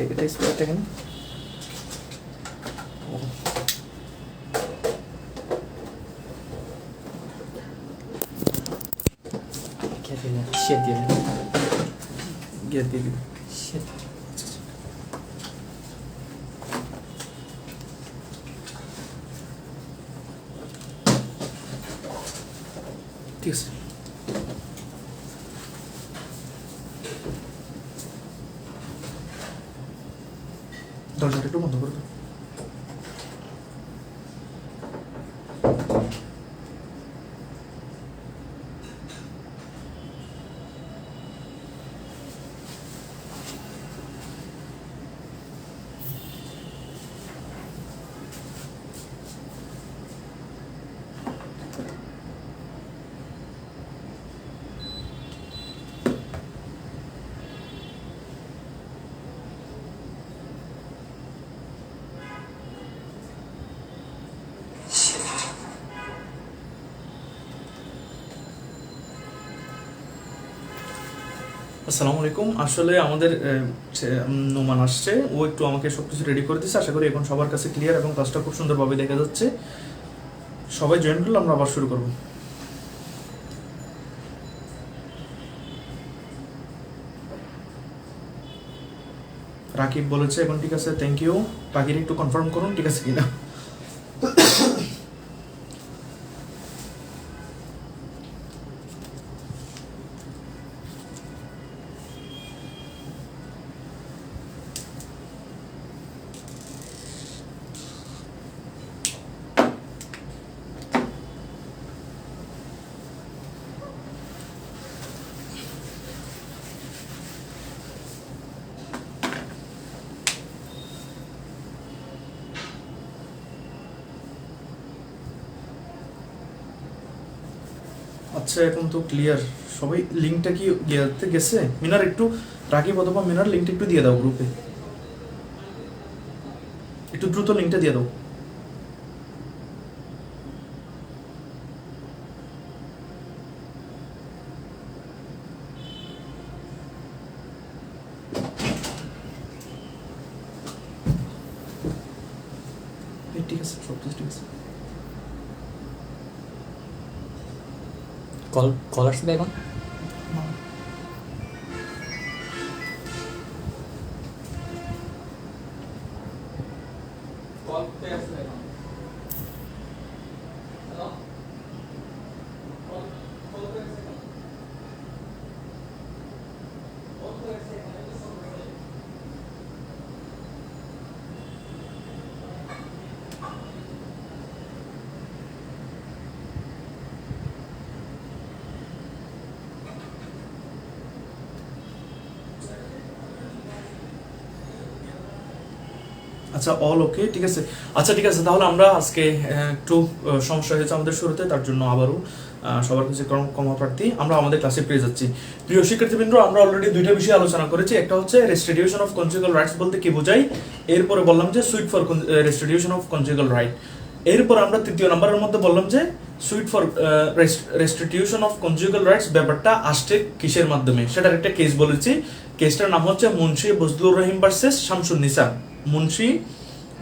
এটা স্পেয়ারটা কেন ঠিক আছে। দরজাটা একটু বন্ধ করে দাও। আসসালামু আলাইকুম। আসলে আমাদের নোমান আসছে, ও একটু আমাকে সবকিছু রেডি করে দিচ্ছে। আশা করি এখন সবার কাছে ক্লিয়ার এবং কাজটা খুব সুন্দরভাবে দেখা যাচ্ছে। সবাই জয়েন করলে আমরা আবার শুরু করব। রাকিব বলেছে এখন ঠিক আছে, থ্যাংক ইউ। বাকির একটু কনফার্ম করুন ঠিক আছে কিনা। আচ্ছা এখন তো ক্লিয়ার সবাই। লিঙ্কটা কি ইয়েতে গেছে? মিনার একটু, রাকিব অথবা মিনার লিঙ্কটা একটু দিয়ে দাও গ্রুপে, একটু দ্রুত লিঙ্কটা দিয়ে দাও। ঠিক আছে, সব কিছু ঠিক আছে। কল আসবে এখন। আচ্ছা অল ওকে, ঠিক আছে। আচ্ছা ঠিক আছে, তাহলে আমরা আজকে একটু সমস্যা হয়েছে আমাদের শুরুতে, তার জন্য আবারও সবার কাছে ক্ষমা প্রার্থী। আমরা আমাদের ক্লাসে পেয়ে যাচ্ছি। প্রিয় শিক্ষার্থীবৃন্দ, আমরা অলরেডি দুইটা বিষয় আলোচনা করেছি। একটা হচ্ছে রেস্টিটিউশন অফ কনজুগাল রাইটস বলতে কি বোঝাই, এরপরে বললাম যে sweet for restitution of conjugal right. এরপর আমরা তৃতীয় নম্বরের মধ্যে বললাম যে sweet for restitution of conjugal rights ব্যাপারটা আসছে কিসের মাধ্যমে, সেটার একটা কেস বলেছি। কেসটার নাম হচ্ছে মুন্সি বজলুর রহিম ভার্সেস শামসুন নিসা। মুন্সি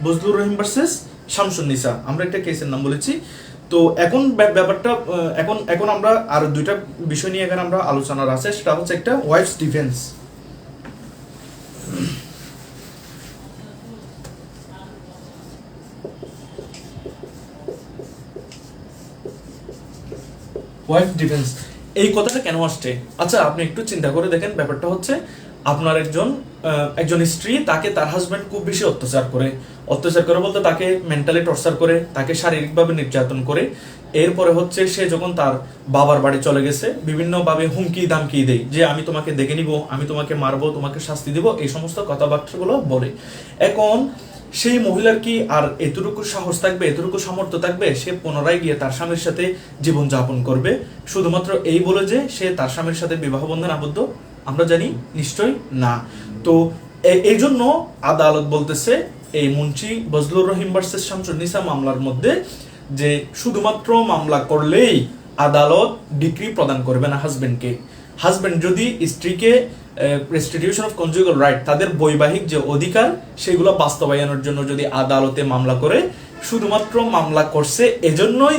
বজলুর রহিম ভার্সেস শামসুন নিসা, আমরা একটা কেসের নাম বলেছি। তো এখন ব্যাপারটা এখন আমরা আর দুইটা বিষয় নিয়ে এখানে আমরা আলোচনার আছে। সেটা হচ্ছে একটা ওয়াইফস ডিফেন্স। ওয়াইফ ডিফেন্স, এই কথাটা কেন আসছে? আচ্ছা আপনি একটু চিন্তা করে দেখেন। ব্যাপারটা হচ্ছে আপনার একজন স্ত্রী, তাকে তার হাজবেন্ড খুব বেশি অত্যাচার করে বলতে তাকে মেন্টালি টর্চার করে, তাকে শারীরিকভাবে নির্যাতন করে। এরপরে হচ্ছে সে যখন তার বাবার বাড়ি চলে গেছে, বিভিন্নভাবে হুমকি দামকি দেয় যে আমি তোমাকে দেখে নিব, আমি তোমাকে মারবো, তোমাকে শাস্তি দিব, এই সমস্ত কথাবার্তাগুলো বলে। এখন সেই মহিলার কি আর এতটুকু সাহস থাকবে, এতটুকু সামর্থ্য থাকবে সে পুনরায় গিয়ে তার স্বামীর সাথে জীবন যাপন করবে শুধুমাত্র এই বলে যে সে তার স্বামীর সাথে বিবাহ বন্ধনে আবদ্ধ? আমরা জানি নিশ্চয়ই না। তো এই জন্য আদালত বলতেছে এই মুন্সি বজলুর রহিম ভার্সেস শামসুন নিসা মামলার মধ্যে যে শুধুমাত্র মামলা করলেই আদালত ডিক্রি প্রদান করবে না হাজবেন্ডকে। হাজবেন্ড যদি স্ত্রীকে রেস্টিটিউশন অফ কনজুগাল রাইট, তাদের বৈবাহিক যে অধিকার সেগুলো বাস্তবায়নের জন্য যদি আদালতে মামলা করে, শুধুমাত্র মামলা করছে এজন্যই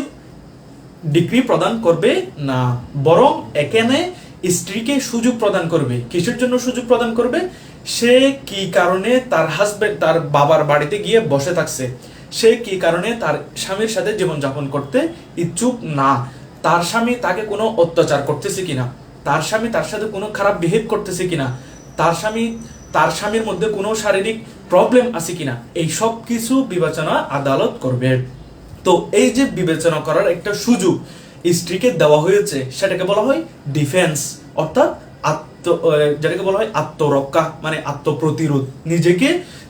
ডিগ্রি প্রদান করবে না, বরং এখানে স্ত্রীকে সুযোগ প্রদান করবে। কিসের জন্য সুযোগ প্রদান করবে? সে কি কারণে তার হাজবেন্ড তার বাবার বাড়িতে গিয়ে বসে থাকছে, সে কি কারণে তার স্বামীর সাথে জীবনযাপন করতে ইচ্ছুক না, তার স্বামী তাকে কোনো অত্যাচার করতেছে কিনা, তার স্বামী তার সাথে কোনো খারাপ বিহেভ করতেছে কিনা, তার স্বামীর মধ্যে কোনো শারীরিক প্রবলেম আছে কিনা, এই সব কিছু বিবেচনা আদালত করবে। তো এই যে বিবেচনা করার একটা সুযোগ স্ত্রীকে দেওয়া হয়েছে, সেটাকে বলা হয় ডিফেন্স, অর্থাৎ যেটাকে বলা হয় আত্মরক্ষা, মানে আত্মপ্রতিরোধ।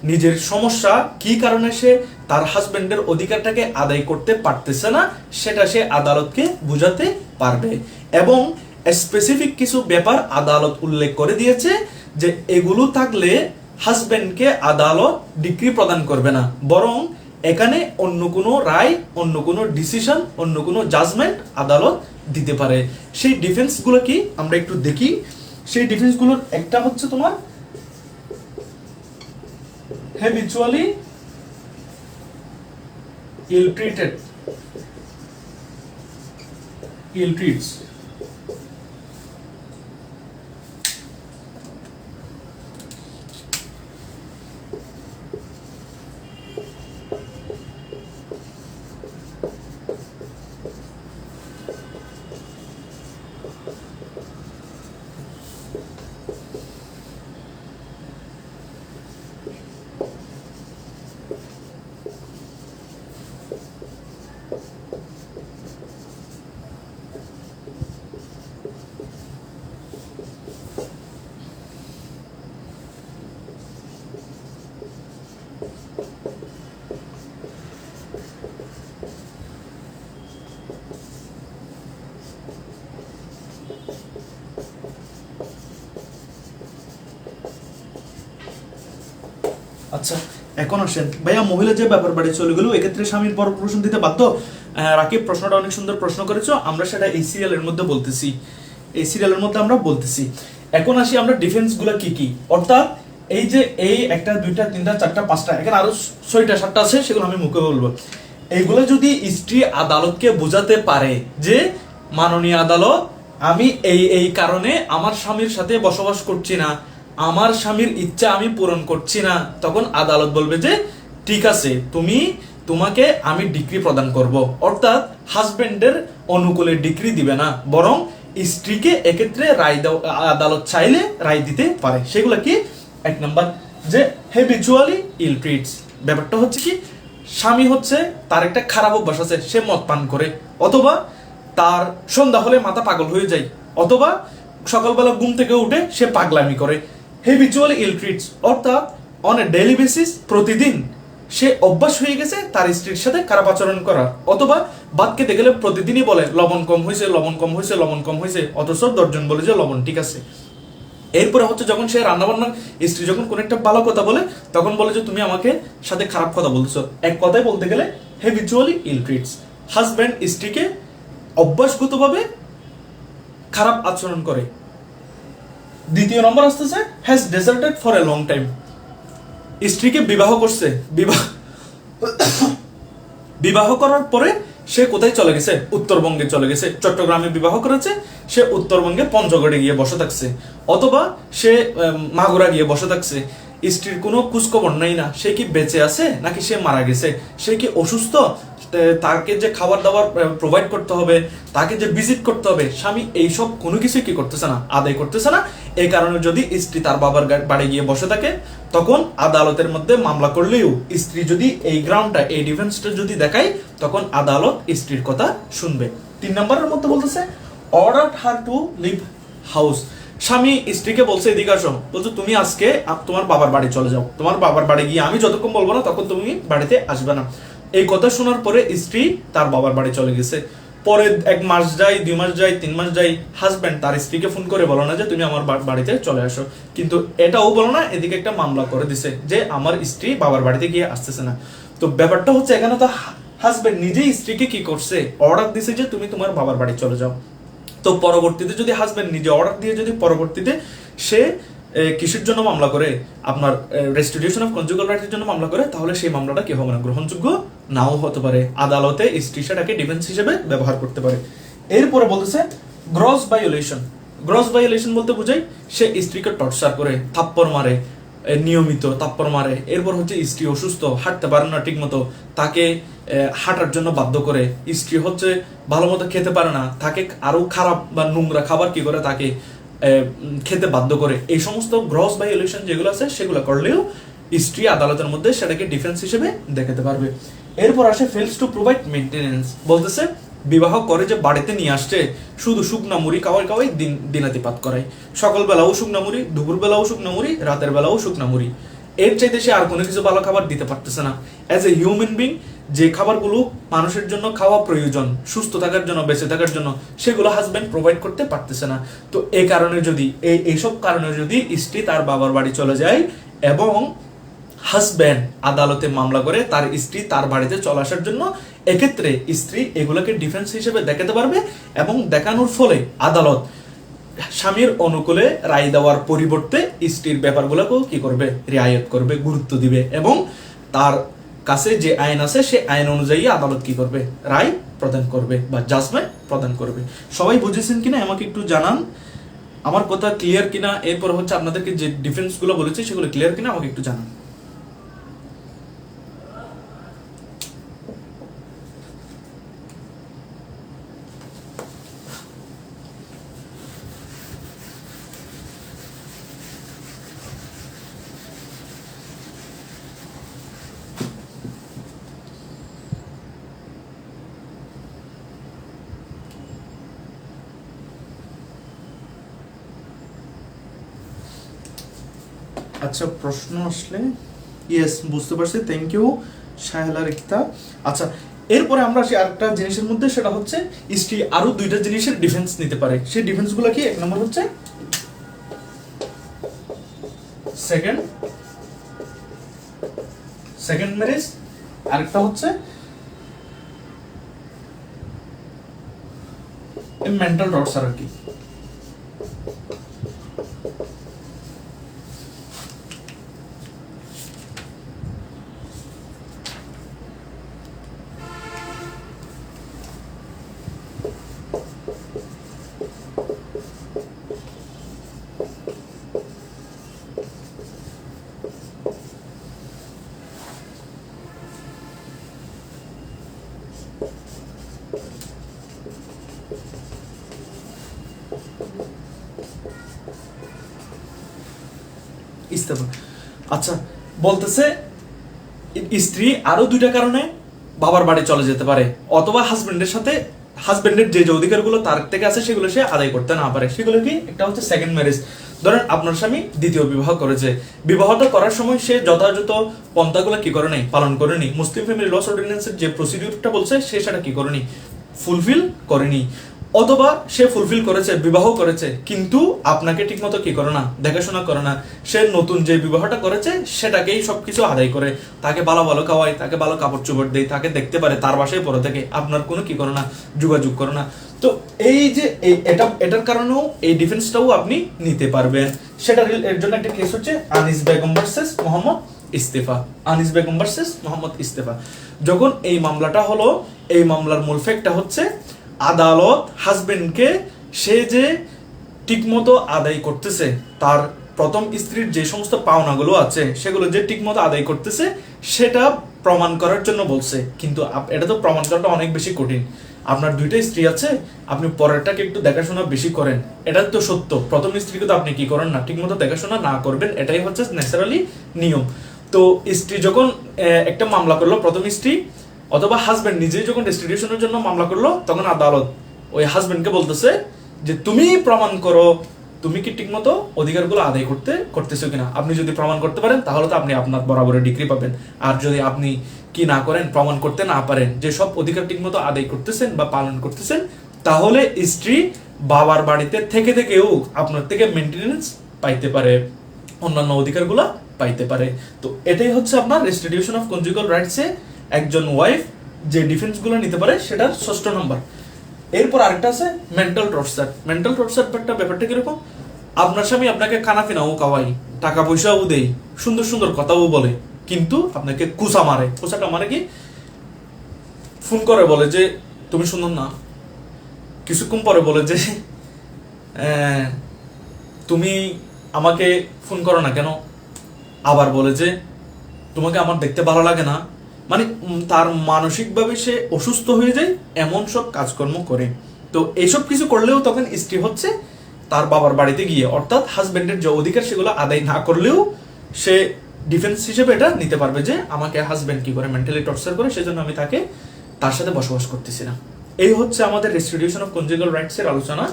নিজের সমস্যা কি কারণে সে তার হাজবেন্ডের অধিকারটাকে আদায় করতে পারতেছে না, সেটা সে আদালতকে বুঝাতে পারবে। এবং স্পেসিফিক কিছু ব্যাপার আদালত উল্লেখ করে দিয়েছে যে এগুলো থাকলে হাজবেন্ডকে আদালত ডিগ্রি প্রদান করবে না, বরং এখানে অন্য কোনো রায়, অন্য কোনো ডিসিশন, অন্য কোনো জাজমেন্ট আদালত দিতে পারে। সেই ডিফেন্সগুলো কি আমরা একটু দেখি। সেই ডিফেন্সগুলোর একটা হচ্ছে তোমার habitually ill treats, আচ্ছা এখন আসেন ভাইয়া, মহিলা যে ব্যাপার বাড়ি চলে গেল, এক্ষেত্রে স্বামীর পর প্রশ্ন দিতে বাধ্য। রাকিব প্রশ্নটা অনেক সুন্দর প্রশ্ন করেছো, আমরা সেটা এই সিরিয়ালের মধ্যে বলতেছি। এখন আসি আমরা ডিফেন্স গুলা কি কি, অর্থাৎ এই যে এই একটা দুইটা তিনটা চারটা পাঁচটা, এখানে আরো 6টা 7টা আছে, সেগুলো আমি মুখে বলবো। এইগুলো যদি স্ত্রী আদালতকে বোঝাতে পারে যে মাননীয় আদালত, আমি এই কারণে আমার স্বামীর সাথে বসবাস করছি না, আমার স্বামীর ইচ্ছা আমি পূরণ করছি না, তখন আদালত বলবে যে ঠিক আছে, তোমাকে আমি ডিগ্রি প্রদান করব। অর্থাৎ হাজবেন্ডের অনুকূলে ডিগ্রি দিবে না, বরং স্ত্রীকে এক্ষেত্রে আদালত চাইলে রায় দিতে পারে। সেগুলো কি? 1 নাম্বার যে হ্যাবিচুয়ালি ইল ট্রিটস, ব্যাপারটা হচ্ছে কি, স্বামী হচ্ছে তার একটা খারাপ অভ্যাস আছে, সে মদ পান করে, অথবা তার সন্ধ্যা হলে মাথা পাগল হয়ে যায়, অথবা সকালবেলা ঘুম থেকে উঠে সে পাগলামি করে। হ্যাবিচুয়ালি ইল ট্রিটস অর্থাৎ অন এ ডেইলি বেসিস, প্রতিদিন সে অভ্যাস হয়ে গেছে তার স্ত্রীর সাথে খারাপ আচরণ করা, অথবা ভাত খেতে গেলে প্রতিদিনই বলে লবণ কম হয়েছে, অথচ 10 জন বলে যে লবণ ঠিক আছে। এরপরে হচ্ছে যখন সে রান্নাবান্না, স্ত্রী যখন কোন একটা ভালো কথা বলে, তখন বলে যে তুমি আমাকে সাথে খারাপ কথা বলছো। এক কথায় বলতে গেলে হ্যাবিচুয়ালি ইল ট্রিটস, হাজব্যান্ড স্ত্রীকে অভ্যাসগতভাবে খারাপ আচরণ করে। দ্বিতীয় নম্বর আসতেছে has deserted for a long time, স্ত্রীকে বিবাহ করার পরে সে কোথায় চলে গেছে? উত্তরবঙ্গে চলে গেছে। চট্টগ্রামে বিবাহ করেছে, সে উত্তরবঙ্গে পঞ্চগড়ে গিয়ে বসে থাকছে, অথবা সে মাগুরা গিয়ে বসে থাকছে। স্ত্রীর কোনো খোঁজখবর নাই না, সে কি বেঁচে আছে নাকি সে মারা গেছে, সে কি অসুস্থ, তাকে যে খাবার দাবার প্রোভাইড করতে হবে, তাকে যে ভিজিট করতে হবে, স্বামী এইসব কোনো কিছু কি করতেছে না, আদায় করতেছে না। এই কারণে যদি স্ত্রী তার বাবার বাড়ি গিয়ে বসে থাকে, তখন আদালতের মধ্যে মামলা করলেও স্ত্রী যদি এই গ্রাউন্ডটা, এই ডিফেন্সটা যদি দেখায়, তখন আদালত স্ত্রীর কথা শুনবে। 3 নম্বরের মধ্যে বলতেছে order her to leave house, স্বামী স্ত্রীকে বলছে এদিকে আসো, বলছে তুমি আজকে তোমার বাবার বাড়ি চলে যাও, তোমার বাবার বাড়ি গিয়ে আমি যতক্ষণ বলবো না তখন তুমি বাড়িতে আসবে না। এই কথা শোনার পরে স্ত্রী তার বাবার বাড়ি চলে গেছে। পরে 1 মাস যায়, 2 মাস যায়, 3 মাস যায়, হাজব্যান্ড তার স্ত্রীকে ফোন করে বলো না যে তুমি আমার বাড়িতে চলে আসো, কিন্তু এটাও বলো না, এদিকে একটা মামলা করে দিছে যে আমার স্ত্রী বাবার বাড়িতে গিয়ে আসতেছে না। তো ব্যাপারটা হচ্ছে এখানে তো হাজব্যান্ড নিজেই স্ত্রীকে কি করছে, অর্ডার দিছে যে তুমি তোমার বাবার বাড়ি চলে যাও। তো পরবর্তীতে যদি হাজব্যান্ড নিজে অর্ডার দিয়ে যদি পরবর্তীতে সে কিসের জন্য মামলা করে, আপনার রেস্টিটিউশন অফ কনজুগাল রাইটের জন্য মামলা করে, তাহলে সেই মামলাটা কি হবে না, গ্রহণযোগ্য নাও হতে পারে। আদালতে স্ত্রী সেটাকে ডিফেন্স হিসেবে ব্যবহার করতে পারে। এরপরে বলতেছে গ্রস ভায়োলেশন। গ্রস ভায়োলেশন বলতে বোঝায় সে স্ত্রীকে টর্চার করে, থাপ্পড় মারে, নিয়মিত থাপ্পড় মারে। এরপর হচ্ছে স্ত্রী অসুস্থ, হাঁটতে পারে না ঠিক মতো, তাকে হাঁটার জন্য বাধ্য করে। স্ত্রী হচ্ছে ভালো মতো খেতে পারে না, তাকে আরো খারাপ বা নোংরা খাবার কি করে তাকে খেতে বাধ্য করে। এই সমস্ত গ্রস ভায়োলেশন যেগুলো আছে সেগুলো করলেও স্ত্রী আদালতের মধ্যে সেটাকে ডিফেন্স হিসেবে দেখাতে পারবে। এরপর আসে ফেলস টু প্রোভাইড মেইনটেনেন্স। বলতেছে বিবাহ করে যে বাড়িতে নিয়ে আসছে শুধু শুকনা মুড়ি খাওয়াই খাওয়াই দিনাতিপাত করায়, সকালবেলাও শুকনা মুড়ি, দুপুরবেলাও শুকনা মুড়ি, রাতের বেলাও শুকনা মুড়ি। এর চাইতে সে আর কোনো কিছু ভালো খাবার দিতে পারতেছে না। অ্যাজ এ হিউম্যান বিং যে খাবারগুলো মানুষের জন্য খাওয়া প্রয়োজন সুস্থ থাকার জন্য, বেঁচে থাকার জন্য, সেগুলো হাজবেন্ড প্রোভাইড করতে পারতেছে না। তো এই কারণে যদি এইসব কারণে যদি স্ত্রী তার বাবার বাড়ি চলে যায় এবং হাজব্যান্ড আদালতে মামলা করে তার স্ত্রী তার বাড়িতে চলে আসার জন্য, এক্ষেত্রে স্ত্রী এগুলোকে ডিফেন্স হিসেবে দেখাতে পারবে এবং দেখানোর ফলে আদালত স্বামীর অনুকূলে রায় দেওয়ার পরিবর্তে স্ত্রীর ব্যাপারগুলোকেও কি করবে, রিয়ায়ত করবে, গুরুত্ব দিবে এবং তার কাছে যে আইন আছে সে আইন অনুযায়ী আদালত কি করবে, রায় প্রদান করবে বা জাজমেন্ট প্রদান করবে। সবাই বুঝেছেন কিনা আমাকে একটু জানান, আমার কথা ক্লিয়ার কিনা। এরপর হচ্ছে আপনাদেরকে যে ডিফেন্স গুলো বলেছি সেগুলো ক্লিয়ার কিনা আমাকে একটু জানান। আচ্ছা, প্রশ্ন আসলে ইয়েস, বুঝতে পারছি, থ্যাংক ইউ শাহেলা রিক্তা। আচ্ছা, এরপরে আমরা আসি আরেকটা জিনিসের মধ্যে, সেটা হচ্ছে স্ত্রী আরো দুইটা জিনিসের ডিফেন্স নিতে পারে। সেই ডিফেন্স গুলো কি? এক নম্বর হচ্ছে সেকেন্ড ম্যারেজ, আরেকটা হচ্ছে মেন্টাল টর্চার আর কি। ইস্তেফা। আচ্ছা, বলতেছে স্ত্রী আরো দুইটা কারণে বাবার বাড়ি চলে যেতে পারে, অথবা হাজবেন্ডের যে অধিকারগুলো তার থেকে আছে সেগুলো সে আদায় করতে না পারে। সেগুলো কি? একটা হচ্ছে সেকেন্ড ম্যারেজ। ধরেন আপনার স্বামী দ্বিতীয় বিবাহ করেছে, বিবাহটা করার সময় সে যথাযথ পন্থাগুলো কি করে নাই, পালন করেনি। মুসলিম ফ্যামিলি লস অর্ডিন্যান্সের যে প্রসিডিউরটা বলছে সে সেটা কি করেনি, ফুলফিল করেনি। অথবা সে ফুলফিল করেছে, বিবাহ করেছে, কিন্তু আপনাকে ঠিকমতো কি করে না, দেখাশোনা করে না। সে নতুন যে বিবাহটা করেছে সেটাকেই সবকিছু আদায় করে, তাকে ভালো ভালো খাওয়ায়, তাকে ভালো কাপড় চোপড় দেয়, তাকে দেখতে পারে, তার বাসায় পড়ে থাকে, আপনার কোনো কি করে না, যোগাযোগ করে না। তো এই যে এটার কারণেও এই ডিফেন্সটাও আপনি নিতে পারবেন। সেটার এর জন্য একটা কেস হচ্ছে Anis Begum versus Mohammad Estevão. Anis Begum versus Mohammad Estevão. যখন এই মামলাটা হলো, এই মামলার মূল ফ্যাক্টটা হচ্ছে আদালত হাজবেন্ডকে সে যে ঠিকমতো আদায় করতেছে, তার প্রথম স্ত্রীর যে সমস্ত পাওনাগুলো আছে সেগুলো যে ঠিকমতো আদায় করতেছে সেটা প্রমাণ করার জন্য বলছে। কিন্তু এটা তো প্রমাণ করাটা অনেক বেশি কঠিন। আপনার দুইটা স্ত্রী আছে, আপনি পরেরটাকে একটু দেখাশোনা বেশি করেন, এটা তো সত্য। প্রথম স্ত্রীকে তো আপনি কি করেন না, ঠিকমতো দেখাশোনা না করবেন, এটাই হচ্ছে ন্যাচারালি নিয়ম। তো স্ত্রী যখন একটা মামলা করলো, প্রথম স্ত্রী অথবা হাজবেন্ড নিজেই যখন রেস্টিটিউশনের জন্য মামলা করলো, তখন আদালত ওই হাজবেন্ডকে বলতেছে যে তুমি প্রমাণ করো তুমি কি ঠিকমতো অধিকারগুলো আদায় করতেছো কিনা। আপনি যদি প্রমাণ করতে পারেন তাহলে তো আপনি আপনার বরাবরের ডিগ্রি পাবেন। আর যদি আপনি কি না করেন, প্রমাণ করতে না পারেন যে সব অধিকার ঠিকমতো আদায় করতেছেন বা পালন করতেছেন, তাহলে স্ত্রী বাবার বাড়িতে থেকে থেকেও আপনার থেকে মেইনটেনেন্স পাইতে পারে, অন্যান্য অধিকারগুলো পাইতে পারে। তো এটাই হচ্ছে আপনার রেস্টিটিউশন অফ কনজুগাল রাইটসে একজন ওয়াইফ যে ডিফেন্সগুলো নিতে পারে সেটার 6 নম্বর। এরপর আরেকটা আছে মেন্টাল টর্চার। মেন্টাল টর্চার ব্যাপারটা কিরকম? আপনার স্বামী আপনাকে খানা পিনাও খাওয়াই, টাকা পয়সাও দেই, সুন্দর সুন্দর কথাও বলে, কিন্তু আপনাকে কুচা মারে। কুচাটা মানে কি, ফোন করে বলে যে তুমি সুন্দর না, কিছুক্ষণ পরে বলে যে তুমি আমাকে ফোন করো না কেন, আবার বলে যে তোমাকে আমার দেখতে ভালো লাগে না। মানে তার মানসিকভাবে সে অসুস্থ হয়ে যায়, এমন সব কাজকর্ম করে। তো এইসব কিছু করলেও তখন স্ত্রী হচ্ছে তার বাবার বাড়িতে গিয়ে, অর্থাৎ হাজবেন্ডের যে অধিকার সেগুলো আদায় না করলেও সে ডিফেন্স হিসেবে এটা নিতে পারবে যে আমাকে হাজবেন্ড কি করে মেন্টালি টর্চার করে, সেজন্য আমি তার সাথে বসবাস করতেছি না। এই হচ্ছে আমাদের রেস্টিটিউশন অফ কনজুগাল রাইটস এর আলোচনা।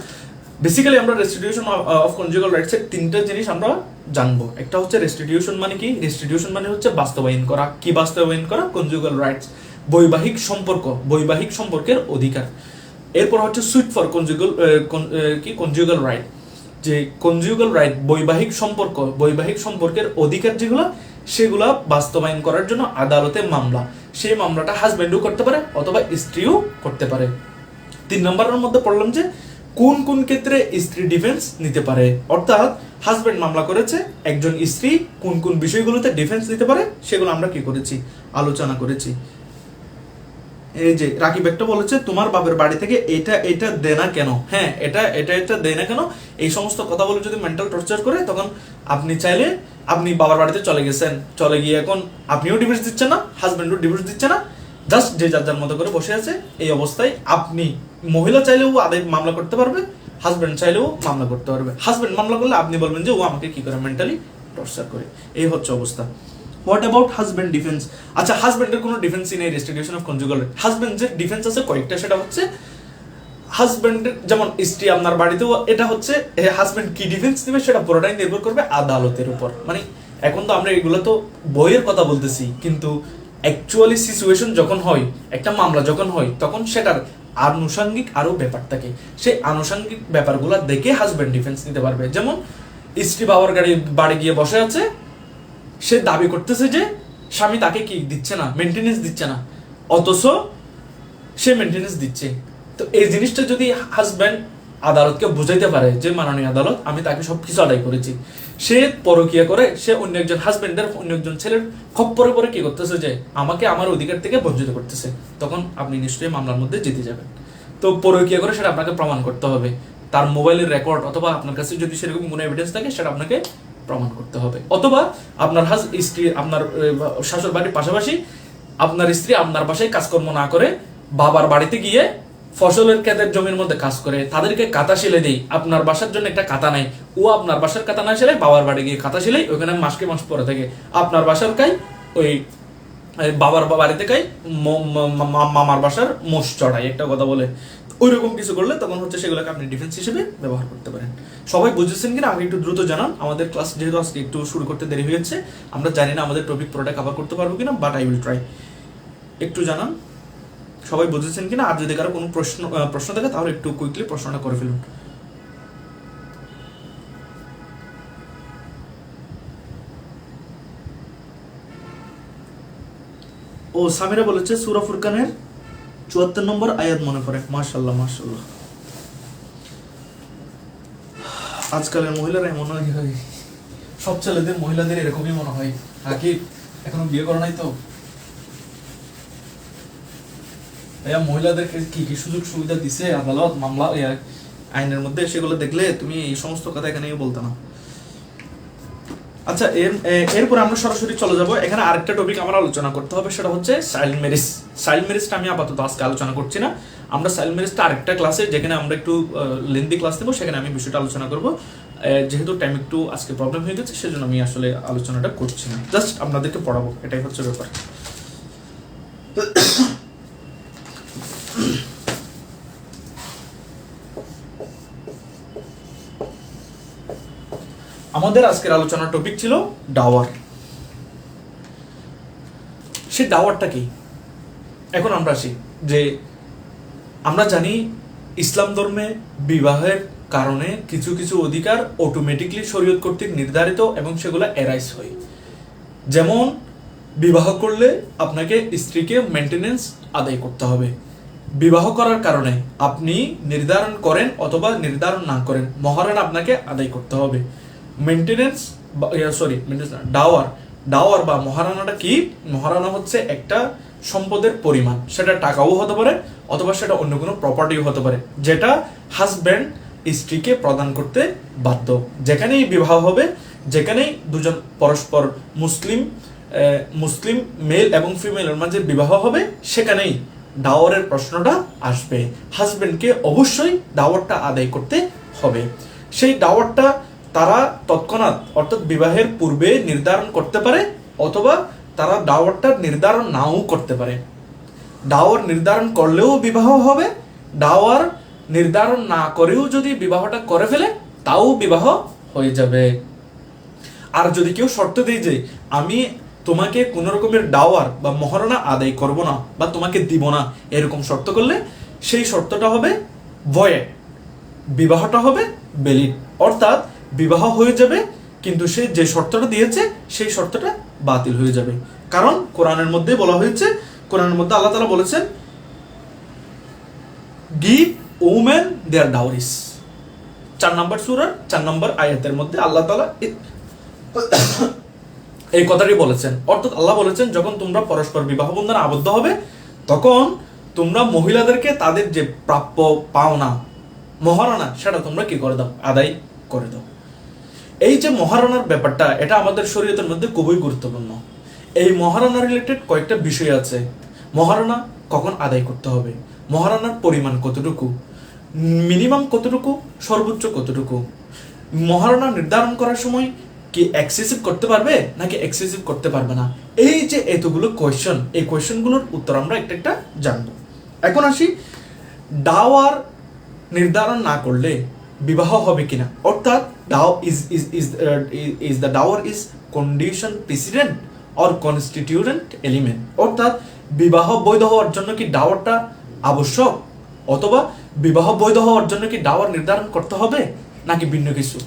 বেসিক্যালি আমরা রেস্টিটিউশন অফ কনজুগাল রাইটস এর তিনটা জিনিস আমরা জানবো। একটা হচ্ছে রেস্টিটিউশন মানে কি, রেস্টিটিউশন মানে হচ্ছে বাস্তবায়ন করা। কি বাস্তবায়ন করা? কনজুগাল রাইটস, বৈবাহিক সম্পর্ক, বৈবাহিক সম্পর্কের অধিকার। এরপর হচ্ছে সুইট ফর কনজুগাল রাইট, যে কনজুগাল রাইট বৈবাহিক সম্পর্ক, বৈবাহিক সম্পর্কের অধিকার যেগুলো সেগুলা বাস্তবায়ন করার জন্য আদালতে মামলা, সেই মামলাটা হাজবেন্ডও করতে পারে অথবা স্ত্রীও করতে পারে। 3 নম্বরের মধ্যে পড়লাম যে কোন কোন ক্ষেত্রে স্ত্রী ডিফেন্স নিতে পারে, অর্থাৎ হাজবেন্ড মামলা করেছে, একজন স্ত্রী কোন কোন বিষয়গুলোতে ডিফেন্স নিতে পারে সেগুলো আমরা কি করেছি, আলোচনা করেছি। এই যে রাকিব একটা বলেছে তোমার বাবার বাড়ি থেকে এটা দেয় না কেন, হ্যাঁ এটা দেয় না কেন, এই সমস্ত কথা বলে যদি মেন্টাল টর্চার করে, তখন আপনি চাইলে আপনি বাবার বাড়িতে চলে গেছেন, চলে গিয়ে এখন আপনিও ডিভোর্স দিচ্ছেন না, হাজবেন্ডও ডিভোর্স দিচ্ছে না, জাস্ট যে যার যার মতো করে বসে আছে। এই অবস্থায় আপনি, মহিলা চাইলেও আদায় মামলা করতে পারবে, হাজবেন্ড চাইলেও মামলা করতে পারবে। হাজবেন্ড মামলা করলে আপনি বলবেন যে ও আমাকে কি করে মেন্টালি টর্চার করে। এই হচ্ছে অবস্থা। What about husband defence? আচ্ছা, হাজবেন্ডের কোনো ডিফেন্সই নেই রেস্টিটিউশন অফ কনজুগাল রাইট। হাজবেন্ডের ডিফেন্স আছে কয়েকটা, সেটা হচ্ছে হাজবেন্ডের, যেমন স্ত্রী আপনার বাড়িতেও, এটা হচ্ছে হাজবেন্ড কি ডিফেন্স নেবে সেটা পুরোটাই নির্ভর করবে আদালতের উপর। মানে এখন তো আমরা এগুলো তো বইয়ের কথা বলতেছি, কিন্তু অ্যাকচুয়ালি সিচুয়েশন যখন হয়, একটা মামলা যখন হয়, তখন সেটার আনুষঙ্গিক আরো ব্যাপার থাকে, সেই আনুষঙ্গিক ব্যাপারগুলো দেখে হাজবেন্ড ডিফেন্স নিতে পারবে। যেমন স্ত্রী বাবার বাড়ি গিয়ে বসে আছে, সে দাবি করতেছে যে স্বামী তাকে কি দিচ্ছে না, মেনটেনেন্স দিচ্ছে না, অথচ সে মেনটেনেন্স দিচ্ছে। তো এই জিনিসটা যদি হাজব্যান্ড আদালতকে বুঝাইতে পারে যে মাননীয় আদালত আমি তাকে সবকিছু আদায় করেছি, সে পরকিয়া করে, সে অন্য একজন হাজবেন্ডের, অন্য একজন ছেলের খপ্পরে পরে কি করতেছে যে আমাকে আমার অধিকার থেকে বঞ্চিত করতেছে, তখন আপনি নিশ্চয়ই মামলার মধ্যে জিতে যাবেন। তো পরকিয়া করে সেটা আপনাকে প্রমাণ করতে হবে, তার মোবাইলের রেকর্ড অথবা আপনার কাছে যদি সেরকম কোনো এভিডেন্স থাকে সেটা আপনাকে প্রমাণ করতে হবে। অথবা আপনার স্ত্রী, আপনার শাশুড় বাড়ির পাশাপাশি আপনার স্ত্রী আপনার বাসায় কাজকর্ম না করে বাবার বাড়িতে গিয়ে ফসলের ক্ষেতের জমির মধ্যে কাজ করে, তাদেরকে কাঁথা সেলাই দেই, আপনার বাসার জন্য একটা কাঁথা নাই, ও আপনার বাসার কাঁথা না সেলাই বাবার বাড়ি গিয়ে কাঁথা সেলাই, ওখানে মাসকে মাস পরে থাকে, আপনার বাসার কাই ওই বাবার বাড়িতে কাই মামার বাসার মোষ চড়াই, একটা কথা বলে ওইরকম কিছু করলে তখন হচ্ছে সেগুলোকে আপনি ডিফেন্স হিসেবে ব্যবহার করতে পারেন। সবাই বুঝেছেন কিনা আমাকে একটু দ্রুত জানান। আমাদের ক্লাস যেহেতু আজকে একটু শুরু করতে দেরি হয়েছে, আমরা জানি না আমাদের টপিক পুরোটা কভার করতে পারবো কিনা, বাট আই উইল ট্রাই। একটু জানান সবাই বুঝেছেন কিনা, আর যদি কারো কোনো প্রশ্ন থাকে তাহলে একটু কুইকলি প্রশ্নটা করে ফেলুন। ও সামিরা বলেছে সূরা ফুরকানের 74 নম্বর আয়াত মনে পড়ে। মাশাআল্লাহ মাশাআল্লাহ। আজকালের মহিলারা এমন হয়, সব ছেলেদের মহিলাদের এরকমই মনে হয়। আগে এখনো বিয়ে করা নাই তো ভাইয়া, মহিলাদেরকে কি কি সুযোগ সুবিধা দিছে আদালত, মামলা, আইনের মধ্যে, সেগুলো দেখলে তুমি এই সমস্ত কথা এখানে বলতে না। আচ্ছা, এরপরে আমরা সরাসরি চলে যাব, এখানে আরেকটা টপিক আমরা আলোচনা করতে হবে, সেটা হচ্ছে চাইল্ড ম্যারেজ। চাইল্ড ম্যারেজটা আমি আপাতত আজকে আলোচনা করছি না, আমরা চাইল্ড ম্যারেজটা আরেকটা ক্লাসে, যেখানে আমরা একটু লেন্দি ক্লাস দেবো, সেখানে আমি বিষয়টা আলোচনা করব। যেহেতু টাইম একটু আজকে প্রবলেম হয়ে গেছে, সেজন্য আমি আসলে আলোচনাটা করছি না, জাস্ট আপনাদেরকে পড়াবো, এটাই হচ্ছে ব্যাপার। আমাদের আজকের আলোচনার টপিক ছিল ডাওয়ার। সে ডাওয়ারটা কি? এখন আমরা আসি যে আমরা জানি ইসলাম ধর্মে বিবাহের কারণে কিছু কিছু অধিকার অটোমেটিকলি শরীয়ত কর্তৃক নির্ধারিত এবং সেগুলো এরাইজ হয়। যেমন বিবাহ করলে আপনাকে স্ত্রীকে মেনটেনেন্স আদায় করতে হবে, বিবাহ করার কারণে আপনি নির্ধারণ করেন অথবা নির্ধারণ না করেন, মহারানা আপনাকে আদায় করতে হবে। মেনটেনেন্স ডাওয়ার, ডাওয়ার বা মহারানাটা কি? মহারানা হচ্ছে একটা সম্পদের পরিমাণ, সেটা টাকাও হতে পারে অথবা সেটা অন্য কোনো প্রপার্টিও হতে পারে, যেটা হাজব্যান্ড স্ত্রীকে প্রদান করতে বাধ্য। যেখানেই বিবাহ হবে, যেখানেই দুজন পরস্পর মুসলিম মেল এবং ফিমেলের মাঝে বিবাহ হবে, সেখানেই ডাওয়ারের প্রশ্নটা আসবে। হাজব্যান্ডকে অবশ্যই ডাওয়ারটা আদায় করতে হবে। সেই ডাওয়ারটা তারা তৎক্ষণাৎ অর্থাৎ বিবাহের পূর্বে নির্ধারণ করতে পারে অথবা তারা ডাওয়ারটা নির্ধারণ নাও করতে পারে। ডাওয়ার নির্ধারণ করলেও বিবাহ হবে, ডাওয়ার নির্ধারণ না করেও যদি বিবাহটা করে ফেলে তাও বিবাহ হয়ে যাবে। আর যদি কেউ শর্ত দেয় যে আমি তোমাকে কোন রকমের ডাওয়ার বা মহারণা আদায় করব না বা তোমাকে দিব না, এরকম শর্ত করলে সেই শর্তটা হবে ভয়েড, বিবাহটা হবে ভ্যালিড। অর্থাৎ বিবাহ হয়ে যাবে কিন্তু সে যে শর্তটা দিয়েছে সেই শর্তটা বাতিল হয়ে যাবে। কারণ কোরআনের মধ্যে বলা হয়েছে, কোরআনের মধ্যে আল্লাহ তাআলা বলেছেন গিভ ওমেন দেয়ার ডাউরিস। 4 নম্বর সূরার 4 নম্বর আয়াতের মধ্যে আল্লাহ তাআলা এই কথাটি বলেছেন। অর্থাৎ আল্লাহ বলেছেন যখন তোমরা পরস্পর বিবাহ বন্ধনে আবদ্ধ হবে তখন তোমরা মহিলাদেরকে তাদের যে প্রাপ্য পাওনা মহারণা সেটা তোমরা কি করে দাও? আদায় করে দাও। এই যে মহারণার ব্যাপারটা, এটা আমাদের শরীয়তের মধ্যে খুবই গুরুত্বপূর্ণ। এই মহারণা রিলেটেড কয়েকটা বিষয় আছে। মহারণা কখন আদায় করতে হবে, মহারণার পরিমাণ কতটুকু, মিনিমাম কতটুকু, সর্বোচ্চ কতটুকু, মহারণা নির্ধারণ করার সময় কি এক্সেসিভ করতে পারবে নাকি এক্সেসিভ করতে পারবে না, এই যে এতগুলো কোয়েশ্চন, এই কোয়েশ্চনগুলোর উত্তর আমরা একটা একটা জানবো। এখন আসি, ডাওয়ার নির্ধারণ না করলে বিবাহ হবে কিনা, অর্থাৎ the Dawr is condition president or constituent element, অর্থাৎ বিবাহ বৈধ হওয়ার জন্য কি ডাওয়ারটা আবশ্যক অথবা বিবাহ বৈধ হওয়ার জন্য কি ডাওয়ার নির্ধারণ করতে হবে নাকি ভিন্ন কিছু।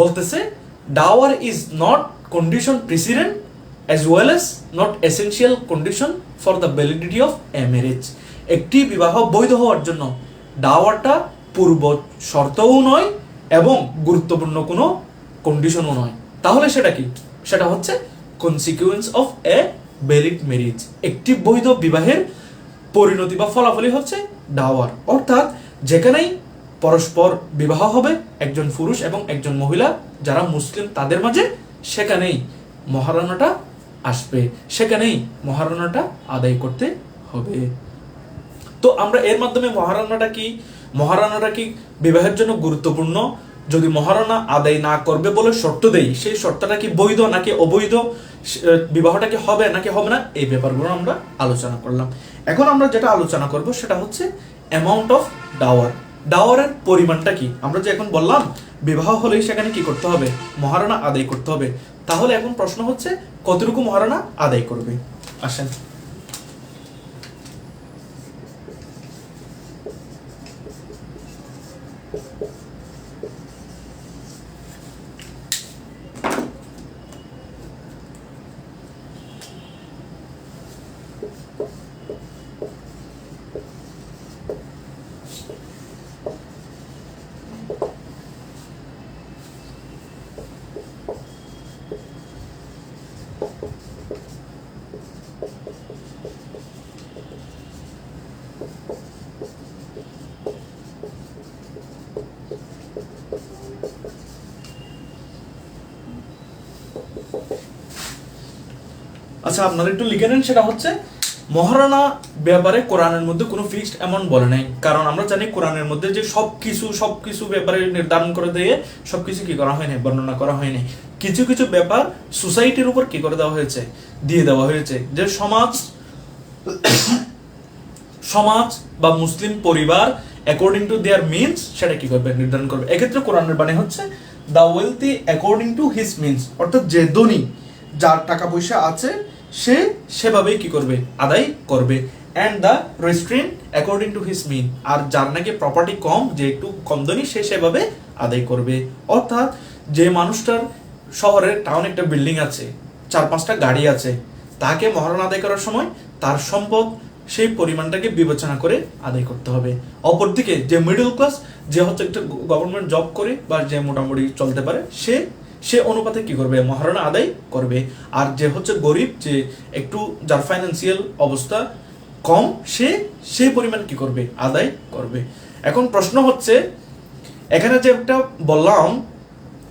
বলতেছে Dawr is not condition president as well as not essential condition for the validity of a marriage। একটি বিবাহ বৈধ হওয়ার জন্য ডাওয়ারটা পূর্ব শর্তও নয় এবং গুরুত্বপূর্ণ কোনো কন্ডিশনও নয়। তাহলে সেটা কি? সেটা হচ্ছে consequence of a valid marriage. একটি বৈধ বিবাহের পরিণতি বা ফলাফলই হচ্ছে ডাওয়ার। অর্থাৎ যেখানেই পরস্পর বিবাহ হবে একজন পুরুষ এবং একজন মহিলা যারা মুসলিম তাদের মাঝে, সেখানেই মহারণাটা আসবে, সেখানেই মহারণাটা আদায় করতে হবে। তো আমরা এর মাধ্যমে মহারণাটা কি বিবাহের জন্য গুরুত্বপূর্ণ, যদি মহারণা আদায় না করবে বলে শর্ত দেই, সেই শর্তটা কি বৈধ নাকি অবৈধ, বিবাহটা কি হবে নাকি হবে না, এই ব্যাপারগুলো আমরা আলোচনা করলাম। এখন আমরা যেটা আলোচনা করব সেটা হচ্ছে অ্যামাউন্ট অফ ডাওয়ার। ডাওয়ারের পরিমাণটা কি? আমরা যে এখন বললাম বিবাহ হলেই সেখানে কি করতে হবে? মহারণা আদায় করতে হবে। তাহলে এখন প্রশ্ন হচ্ছে কতটুকু মহারণা আদায় করবে? আসেন, আচ্ছা আপনারা একটু লিখে নেন। সেটা হচ্ছে মহারণা ব্যাপারে কোরআনের মধ্যে কোনো ফিক্সড অ্যামাউন্ট বলে নাই, কারণ আমরা জানি কোরআনের মধ্যে যে সবকিছু ব্যাপারে নির্ধারণ করে দিয়ে সবকিছু কি করা হয় না, বর্ণনা করা হয় নাই। কিছু কিছু ব্যাপার সোসাইটির উপর কি করে দেওয়া হয়েছে, দিয়ে দেওয়া হয়েছে, যে সমাজ বা মুসলিম পরিবার অ্যাকর্ডিং টু দেয়ার মিনস সেটা কি করবে, নির্ধারণ করবে। এক্ষেত্রে কোরআনের বাণী হচ্ছে the wealthy according to his means, অর্থাৎ যে ধনী, যার টাকা পয়সা আছে সে সেভাবেই কি করবে, আদায় করবে। And the restraint according to his mean, আর যার নাকি প্রপার্টি কম, যে একটু কম ধনী, সে সেভাবে আদায় করবে। অর্থাৎ যে মানুষটার শহরের টাউন একটা বিল্ডিং আছে, 4-5টা গাড়ি আছে, তাকে মহারণা আদায় করার সময় তার সম্পদ সেই পরিমাণটাকে বিবেচনা করে আদায় করতে হবে। অপরদিকে যে মিডল ক্লাস, যে হচ্ছে একটা গভর্নমেন্ট জব করে বা যে মোটামুটি চলতে পারে, সে অনুপাতে কি করবে, মহারণা আদায় করবে। আর যে হচ্ছে গরিব, যে একটু যার ফাইন্যান্সিয়াল অবস্থা কম, সেই পরিমাণ কি করবে, আদায় করবে। এখন প্রশ্ন হচ্ছে, এখানে যে একটা বললাম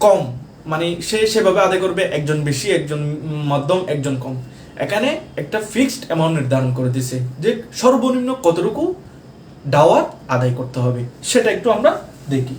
কম, মানে সেভাবে আদায় করবে, একজন বেশি, একজন মধ্যম, একজন কম। এখানে একটা ফিক্সড অ্যামাউন্ট নির্ধারণ করে দিছে যে সর্বনিম্ন কতটুকু দাওয়াত আদায় করতে হবে, সেটা একটু আমরা দেখি।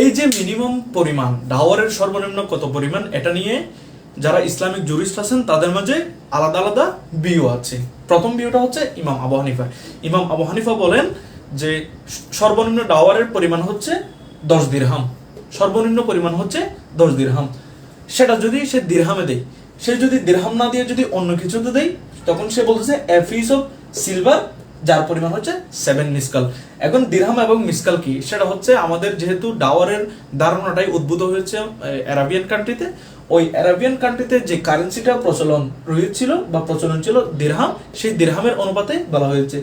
এই যে মিনিমাম পরিমাণ, দাওয়ারের সর্বনিম্ন কত পরিমাণ, এটা নিয়ে যারা ইসলামিক জুরিস্ট আছেন তাদের মাঝে আলাদা আলাদা ভিউ আছে। প্রথম ভিউটা হচ্ছে ইমাম আবু হানিফা। ইমাম আবু হানিফা বলেন যে সর্বনিম্ন দাওয়ারের পরিমাণ হচ্ছে 10 দিরহাম। সর্বনিম্ন পরিমাণ হচ্ছে 10 দিরহাম। সেটা যদি সে দিরহামে দেয়, সে যদি দিরহাম না দিয়ে যদি অন্য কিছুতে দেয়, তখন সে বলতেছে এ পিস অফ সিলভার, যার পরিমাণ হচ্ছে 7 মিসকাল। এখন দিরহাম এবং মিসকাল কি, সেটা হচ্ছে আমাদের যেহেতু ডাওয়ারের ধারণাটাই উদ্ভূত হয়েছে আরাবিয়ান কান্ট্রিতে, ওই আরাবিয়ান কান্ট্রিতে যে কারেন্সিটা প্রচলন রয়েছিল বা প্রচলন ছিল দিরহাম, সেই দিরহামের অনুপাতে বলা হয়েছে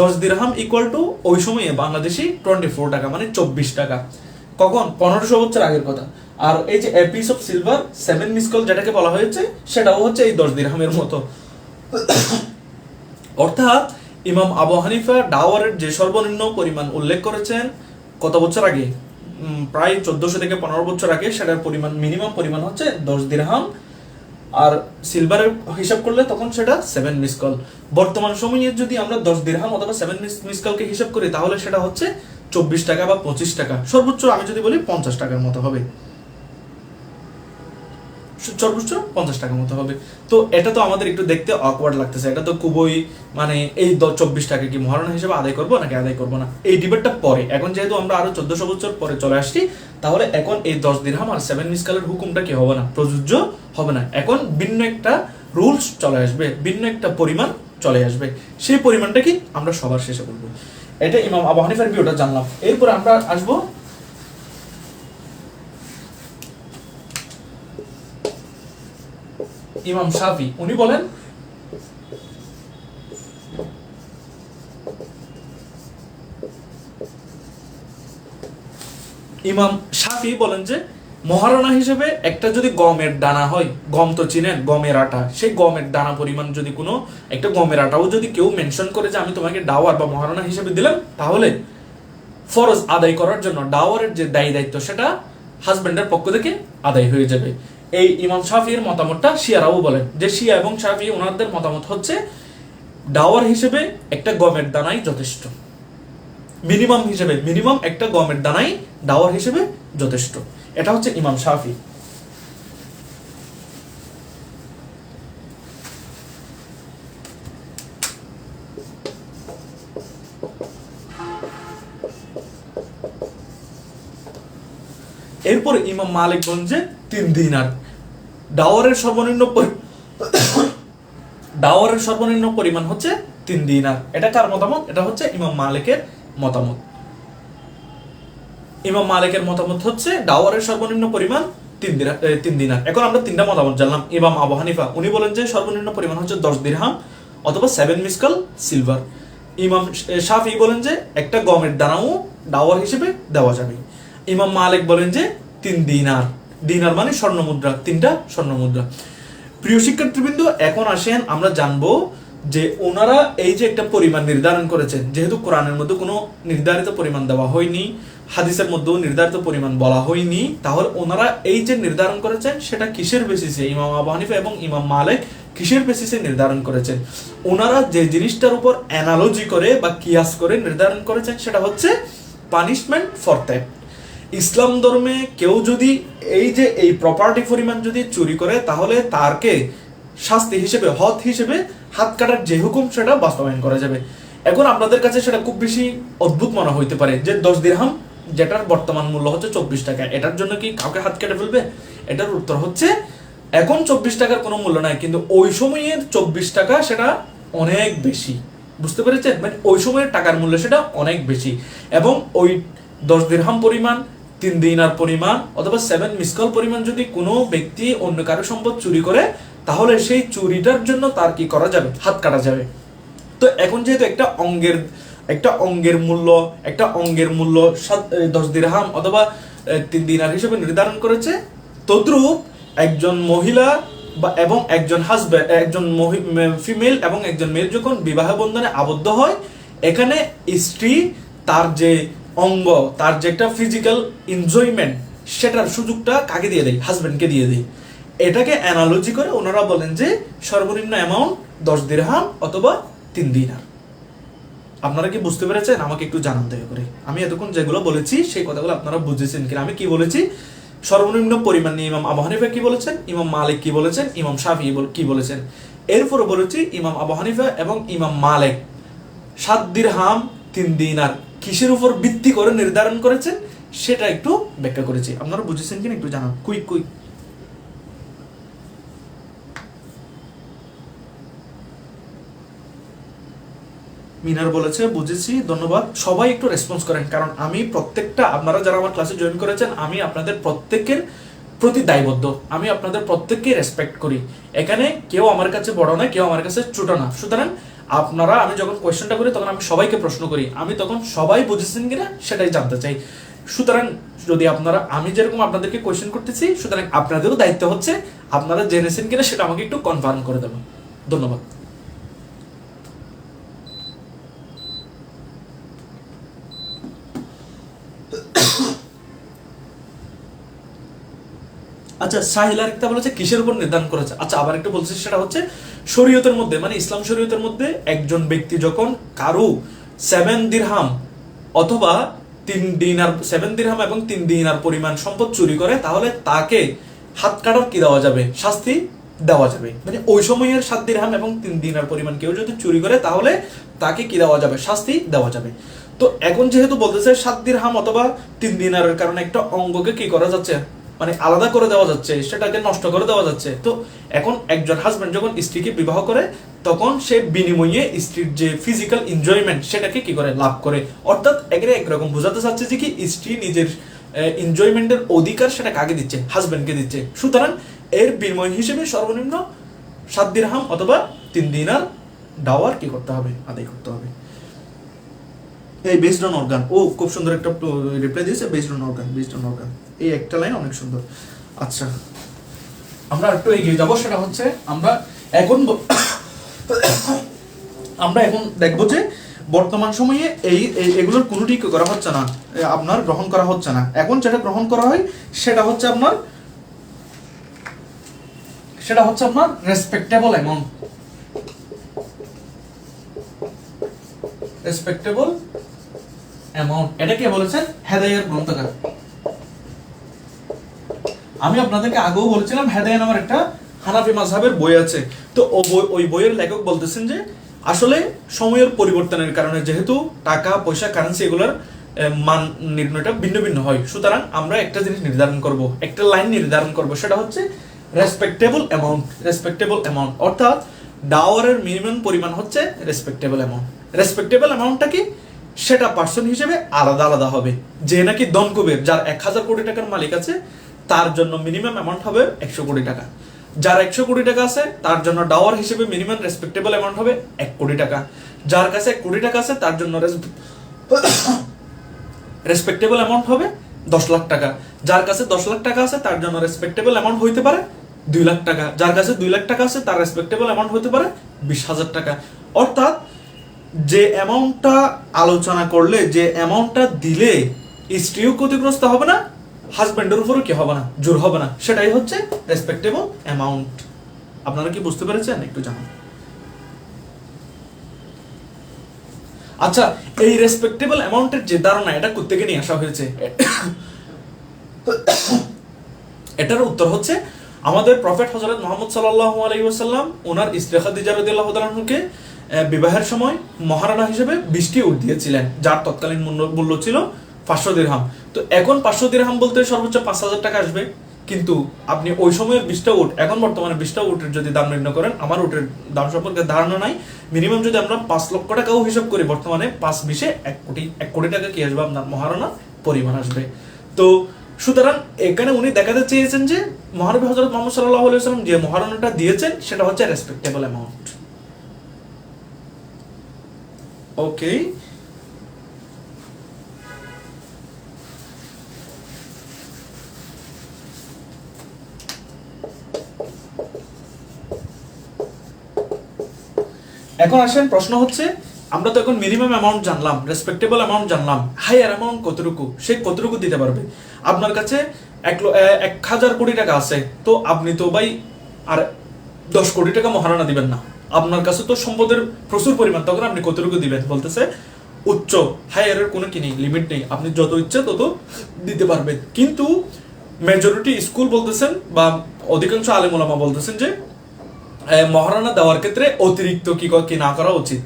10 দিরহাম ইকুয়াল টু ওই সময়ে বাংলাদেশি 24 টাকা, মানে 24 টাকা। কখন? 1500 বছর আগের কথা। আর এই যে এ পিস অফ সিলভার 7 মিসকাল যেটাকে বলা হয়েছে, সেটাও হচ্ছে এই 10 দিরহামের মতো। অর্থাৎ ইমাম আবু হানিফা ডাওয়ারের যে সর্বনিম্ন পরিমাণ উল্লেখ করেছেন কত বছর আগে, প্রায় 1400 থেকে 15 বছর আগে, সেটার পরিমাণ মিনিমাম পরিমাণ হচ্ছে 10 দিরহাম। আর সিলভারের হিসাব করলে তখন সেটা 7 মিসকাল। বর্তমান সময়ে যদি আমরা 10 দিরহাম অথবা 7 মিসকালকে হিসাব করি, তাহলে সেটা হচ্ছে 24 টাকা বা 25 টাকা, সর্বোচ্চ আমি যদি বলি 50 টাকার মতো হবে, সর্বোচ্চ 50 টাকার মতো হবে। তো এটা তো আমাদের একটু দেখতে অকওয়ার্ড লাগতেছে, এটা তো খুবই মানে এই 24 টাকা কি মহারণা হিসেবে আদায় করবো নাকি আদায় করবো না, এই ডিবেটটা পরে। এখন যেহেতু আমরা আরো 1400 বছর পরে চলে আসছি, তাহলে এখন এই 10 দিরহাম আর 7 মিসকালের হুকুমটা কি হবে না, প্রযোজ্য হবে না। এখন ভিন্ন একটা রুলস চলে আসবে, ভিন্ন একটা পরিমাণ চলে আসবে। সেই পরিমাণটা কি আমরা সবার শেষে বলবো। এটা ইমাম আবু হানিফার ভিউটা জানলাম। এরপর আমরা আসবো ইমাম শাফি। উনি বলেন ইমাম শাফি বলেন যে মহারণা হিসেবে একটা যদি গমের দানা হয়, গম তো চিনেন, গমের আটা, সেই গমের দানা পরিমাণ যদি কোনো একটা গমের আটাও যদি কেউ মেনশন করে যে আমি তোমাকে ডাওয়ার বা মহারণা হিসেবে দিলাম, তাহলে ফরজ আদায় করার জন্য ডাওয়ারের যে দায়ী দায়িত্ব, সেটা হাজবেন্ডের পক্ষ থেকে আদায় হয়ে যাবে। এই ইমাম শাফির মতামতটা শিয়ারাও বলেন যে শিয়া এবং শাফি ওনাদের মতামত হচ্ছে ডাওয়ার হিসেবে একটা গমের দানাই যথেষ্ট। মিনিমাম হিসেবে, মিনিমাম একটা গমের দানাই ডাওয়ার হিসেবে যথেষ্ট। এটা হচ্ছে ইমাম শাফি। এরপর ইমাম মালিক বলেন যে 3 দিনার। ডাওয়ারের সর্বনিম্ন পরিমাণ হচ্ছে 3 দিনার। এটা কার মতামত? এটা হচ্ছে ইমাম মালিকের মতামত। ইমাম মালিকের মতামত হচ্ছে ডাওয়ারের সর্বনিম্ন পরিমাণ 3 দিনার। এখন আমরা 3টা মতামত জানলাম। ইমাম আবু হানিফা উনি বলেন যে সর্বনিম্ন পরিমাণ হচ্ছে 10 দিরহাম অথবা 7 মিসকাল সিলভার। ইমাম শাফি বলেন যে একটা গমের দানাও ডাওয়ার হিসেবে দেওয়া যাবে। ইমাম মালিক বলেন যে 3 দিনার। দিনার মানে স্বর্ণ মুদ্রা, 3টা স্বর্ণ মুদ্রা। প্রিয় শিক্ষার্থীবৃন্দ, এখন আসেন আমরা জানবো যে ওনারা এই যে একটা পরিমাণ নির্ধারণ করেছেন, যেহেতু কোরআনের মধ্যে কোনো নির্ধারিত পরিমাণ দেওয়া হয়নি, হাদিসের মধ্যেও নির্ধারিত পরিমাণ বলা হয়নি, তাহলে ওনারা এই যে নির্ধারণ করেছেন সেটা কিসের বেসিসে? ইমাম আবু হানিফা এবং ইমাম মালিক কিসের বেসিসে নির্ধারণ করেছেন? ওনারা যে জিনিসটার উপর অ্যানালজি করে বা কিয়াস করে নির্ধারণ করেছেন সেটা হচ্ছে পানিশমেন্ট ফর থেফট। ইসলাম ধর্মে কেউ যদি এই প্রপার্টি পরিমাণ যদি চুরি করে তাহলে তারকে শাস্তি হিসেবে হদ হিসেবে হাত কাটার যে হুকুম সেটা বাস্তবায়ন করা যাবে। এখন আপনাদের কাছে সেটা খুব বেশি অদ্ভুত মনে হইতে পারে যে 10 দিরহাম যেটার বর্তমান মূল্য হচ্ছে 24 টাকা, এটার জন্য কি কাউকে হাত কেটে ফেলবে? এটার উত্তর হচ্ছে এখন 24 টাকার কোনো মূল্য নাই, কিন্তু ওই সময়ের 24 টাকা সেটা অনেক বেশি। বুঝতে পেরেছেন? মানে ওই সময়ের টাকার মূল্য সেটা অনেক বেশি, এবং ওই 10 দিরহাম পরিমাণ, 3 দিনার পরিমাণ অথবা 7 মিসকাল পরিমাণ যদি কোনো ব্যক্তি অন্য কারো সম্পদ চুরি করে তাহলে সেই চুরিটার জন্য তার কি করা যাবে? হাত কাটা যাবে। তো এখন যেহেতু একটা অঙ্গের মূল্য 10 দিরহাম অথবা 3 দিনার হিসেবে নির্ধারণ করেছে, তদ্রূপ একজন মহিলা এবং একজন হাজব্যান্ড, একজন ফিমেল এবং একজন মেয়ে যখন বিবাহ বন্ধনে আবদ্ধ হয়, এখানে স্ত্রী তার যে অঙ্গ, তার যে একটা ফিজিক্যাল এনজয়মেন্ট সেটার সুযোগটা কাকে দিয়ে দেয়? হাজব্যান্ডকে দিয়ে দেয়। এটাকে অ্যানালজি করে ওনারা বলেন যে সর্বনিম্ন অ্যামাউন্ট 10 দিরহাম অথবা 3 দিনার। আপনারা কি বুঝতে পেরেছেন? আমাকে একটু জানান দয়া করে। আমি এতক্ষণ যেগুলো বলেছি সেই কথাগুলো আপনারা বুঝেছেন কিনা? আমি কি বলেছি? সর্বনিম্ন পরিমাণ নিয়ে ইমাম আবু হানিফা কি বলেছেন, ইমাম মালিক কি বলেছেন, ইমাম শাফিঈ কি বলেছেন। এরপরে বলেছি ইমাম আবু হানিফা এবং ইমাম মালিক 7 দিরহাম 3 দিনার কিসের উপর ভিত্তি করে নির্ধারণ করেছেন সেটা একটু ব্যাখ্যা করেছি। আপনারা বুঝেছেন কিনা একটু জানান, কুইক। মিনার বলেছে বুঝেছি, ধন্যবাদ। সবাই একটু রেসপন্স করেন, কারণ আমি প্রত্যেকটা, আপনারা যারা আমার ক্লাসে জয়েন করেছেন, আমি আপনাদের প্রত্যেকের প্রতি দায়বদ্ধ। আমি আপনাদের প্রত্যেককে রেসপেক্ট করি। এখানে কেউ আমার কাছে বড় না, কেউ আমার কাছে ছোট না। সুতরাং আপনারা, আমি যখন কোয়েশ্চেনটা করি তখন আমি সবাইকে প্রশ্ন করি, আমি তখন সবাই বুঝেছেন কিনা সেটাই জানতে চাই। সুতরাং যদি আপনারা, আমি যেরকম আপনাদেরকে কোয়েশ্চেন করতেছি, সুতরাং আপনাদেরও দায়িত্ব হচ্ছে আপনারা জেনেছেন কিনা সেটা আমাকে একটু কনফার্ম করে দেবেন। ধন্যবাদ। আচ্ছা, সাহিল আরেকটা বলেছে কিসের উপর নির্ধারণ করেছে। আচ্ছা, আবার একটু বলছে, সেটা হচ্ছে শরীয়তের মধ্যে, মানে ইসলাম শরীয়তের মধ্যে একজন ব্যক্তি যখন কারো 7 দিরহাম অথবা 3 দিনার, 7 দিরহাম এবং 3 দিনার পরিমাণ সম্পদ চুরি করে তাহলে তাকে হাত কাটার কি দেওয়া যাবে? শাস্তি দেওয়া যাবে। মানে ওই সময়ের 7 দিরহাম এবং 3 দিনার পরিমাণ কেউ যদি চুরি করে তাহলে তাকে কি দেওয়া যাবে? শাস্তি দেওয়া যাবে। তো এখন যেহেতু বলতেছে 7 দিরহাম অথবা 3 দিনারের কারণে একটা অঙ্গকে কি করা যাচ্ছে? মানে আলাদা করে দেওয়া যাচ্ছে, সেটাকে নষ্ট করে দেওয়া যাচ্ছে। তো এখন একজন হাজব্যান্ড যখন স্ত্রীকে বিবাহ করে তখন সে বিনিময়ে স্ত্রীর যে ফিজিক্যাল এনজয়মেন্ট সেটাকে কি করে? লাভ করে। অর্থাৎ এখানে একরকম বোঝাতে চাচ্ছে যে কি স্ত্রী নিজের এনজয়মেন্টের অধিকার সেটা কাকে দিচ্ছে? হাজব্যান্ডকে দিচ্ছে। সুতরাং এর বিনিময় হিসেবে সর্বনিম্ন 7 দিরহাম অথবা 3 দিনার ডাওয়ার কি করতে হবে? আদায় করতে হবে। এই বেসড অন অর্গান, ও খুব সুন্দর একটা রিপ্লাই দিয়েছে, বেসড অন অর্গান। এই একটা লাইন অনেক সুন্দর। আচ্ছা, আমরা একটু এগিয়ে যাবো। সেটা হচ্ছে আমরা এখন দেখবো যে বর্তমান সময়ে এগুলোর কোনোটি করা হচ্ছে না, আপনার গ্রহণ করা হচ্ছে না। এখন যেটা গ্রহণ করা হয় সেটা হচ্ছে আপনার রেসপেক্টেবল অ্যামাউন্ট। এটা কে বলেছেন? হেদায়ের গ্রন্থকার। আমি আপনাদেরকে আগেও বলেছিলাম হেদায়া নামের একটা হানাফি মাযহাবের বই আছে। তো ওই বইয়ের লেখক বলতেছেন যে আসলে সময়ের পরিবর্তনের কারণে যেহেতু টাকা পয়সা কারেন্সি এগুলোর মান নির্ণয়টা ভিন্ন ভিন্ন হয়, সুতরাং আমরা একটা জিনিস নির্ধারণ করব, একটা লাইন নির্ধারণ করব, সেটা হচ্ছে রেসপেক্টেবল অ্যামাউন্ট। অর্থাৎ ডাওয়ারের মিনিমাম পরিমাণ হচ্ছে রেসপেক্টেবল অ্যামাউন্টটা কি? সেটা পার্সন হিসেবে আলাদা আলাদা হবে। যে নাকি ধনকুবের, যার 1000 কোটি টাকার মালিক আছে, তার জন্য মিনিমাম অ্যামাউন্ট হবে 100 কোটি টাকা। যার 100 কোটি টাকা আছে তার জন্য ডাওয়ার হিসেবে মিনিমাম রেসপেক্টেবল অ্যামাউন্ট হবে 1 কোটি টাকা। যার কাছে 1 কোটি টাকা আছে তার জন্য রেসপেক্টেবল অ্যামাউন্ট হবে 10 লাখ টাকা। যার কাছে 10 লাখ টাকা আছে তার জন্য রেসপেক্টেবল অ্যামাউন্ট হইতে পারে 2 লাখ টাকা। যার কাছে 2 লাখ টাকা আছে তার রেসপেক্টেবল অ্যামাউন্ট হতে পারে 20,000 টাকা। অর্থাৎ যে অ্যামাউন্টটা আলোচনা করলে, যে অ্যামাউন্টটা দিলে স্ত্রীও ক্ষতিগ্রস্ত হবে না, হাজব্যান্ডের উপরও কি হবে না? জোর হবে না, সেটাই হচ্ছে রেসপেক্টেবল অ্যামাউন্ট। আপনারা কি বুঝতে পেরেছেন? একটু জানান। আচ্ছা, এই রেসপেক্টেবল অ্যামাউন্টের যে ধারণা, এটা কোত্থেকে নিয়ে আসা হয়েছে? এটার উত্তর হচ্ছে আমাদের প্রফেট হযরত মুহাম্মদ সাল্লাল্লাহু আলাইহি ওয়াসাল্লাম ওনার স্ত্রী খাদিজা রাদিয়াল্লাহু তাআলা আনহাকে বিবাহের সময় মহারানা হিসেবে 20টি উট দিয়েছিলেন, যার তৎকালীন মূল্য ছিল 500 দিরহাম। তো এখন 500 দিরহাম বলতে সর্বোচ্চ 5000 টাকা আসবে, কিন্তু আপনি ওই সময়ের 20টা উট, এখন বর্তমানে 20টা উটের যদি দাম নির্ণয় করেন, আমার উটের দাম সম্পর্কে ধারণা নাই, মিনিমাম যদি আমরা 5 লক্ষ টাকাও হিসাব করি, বর্তমানে 5-20 1 কোটি টাকা কি আসবে, আপনার মহারানার পরিমাণ আসবে। তো সুতরাং এখানে উনি দেখাতে চেয়েছেন যে মহানবী হযরত মুহাম্মদ সাল্লাল্লাহু আলাইহি ওয়াসাল্লাম যে মহারণাটা দিয়েছেন সেটা হচ্ছে রেসপেক্টেবল অ্যামাউন্ট। ওকে, এখন আসেন, প্রশ্ন হচ্ছে আমরা তো এখন মিনিমাম অ্যামাউন্ট জানলাম, রেসপেক্টেবল অ্যামাউন্ট জানলাম, হাইয়ার অ্যামাউন্ট কতটুকু, সে কতটুকু দিতে পারবে? আপনার কাছে 1000 কোটি টাকা আছে, তো আপনি তো ভাই আর 10 কোটি টাকা মহারণা দিবেন না, আপনার কাছে তো সম্পদের প্রচুর পরিমাণ, তখন আপনি কতটুকু দিবেন? বলতেছে উচ্চ হাইয়ারের কোনো কি নেই, লিমিট নেই, আপনি যত ইচ্ছা তত দিতে পারবেন। কিন্তু মেজরিটি স্কুল বলতেছেন বা অধিকাংশ আলেম ওলামা বলতেছেন যে মহারণা দেওয়ার ক্ষেত্রে অতিরিক্ত কি না করা উচিত,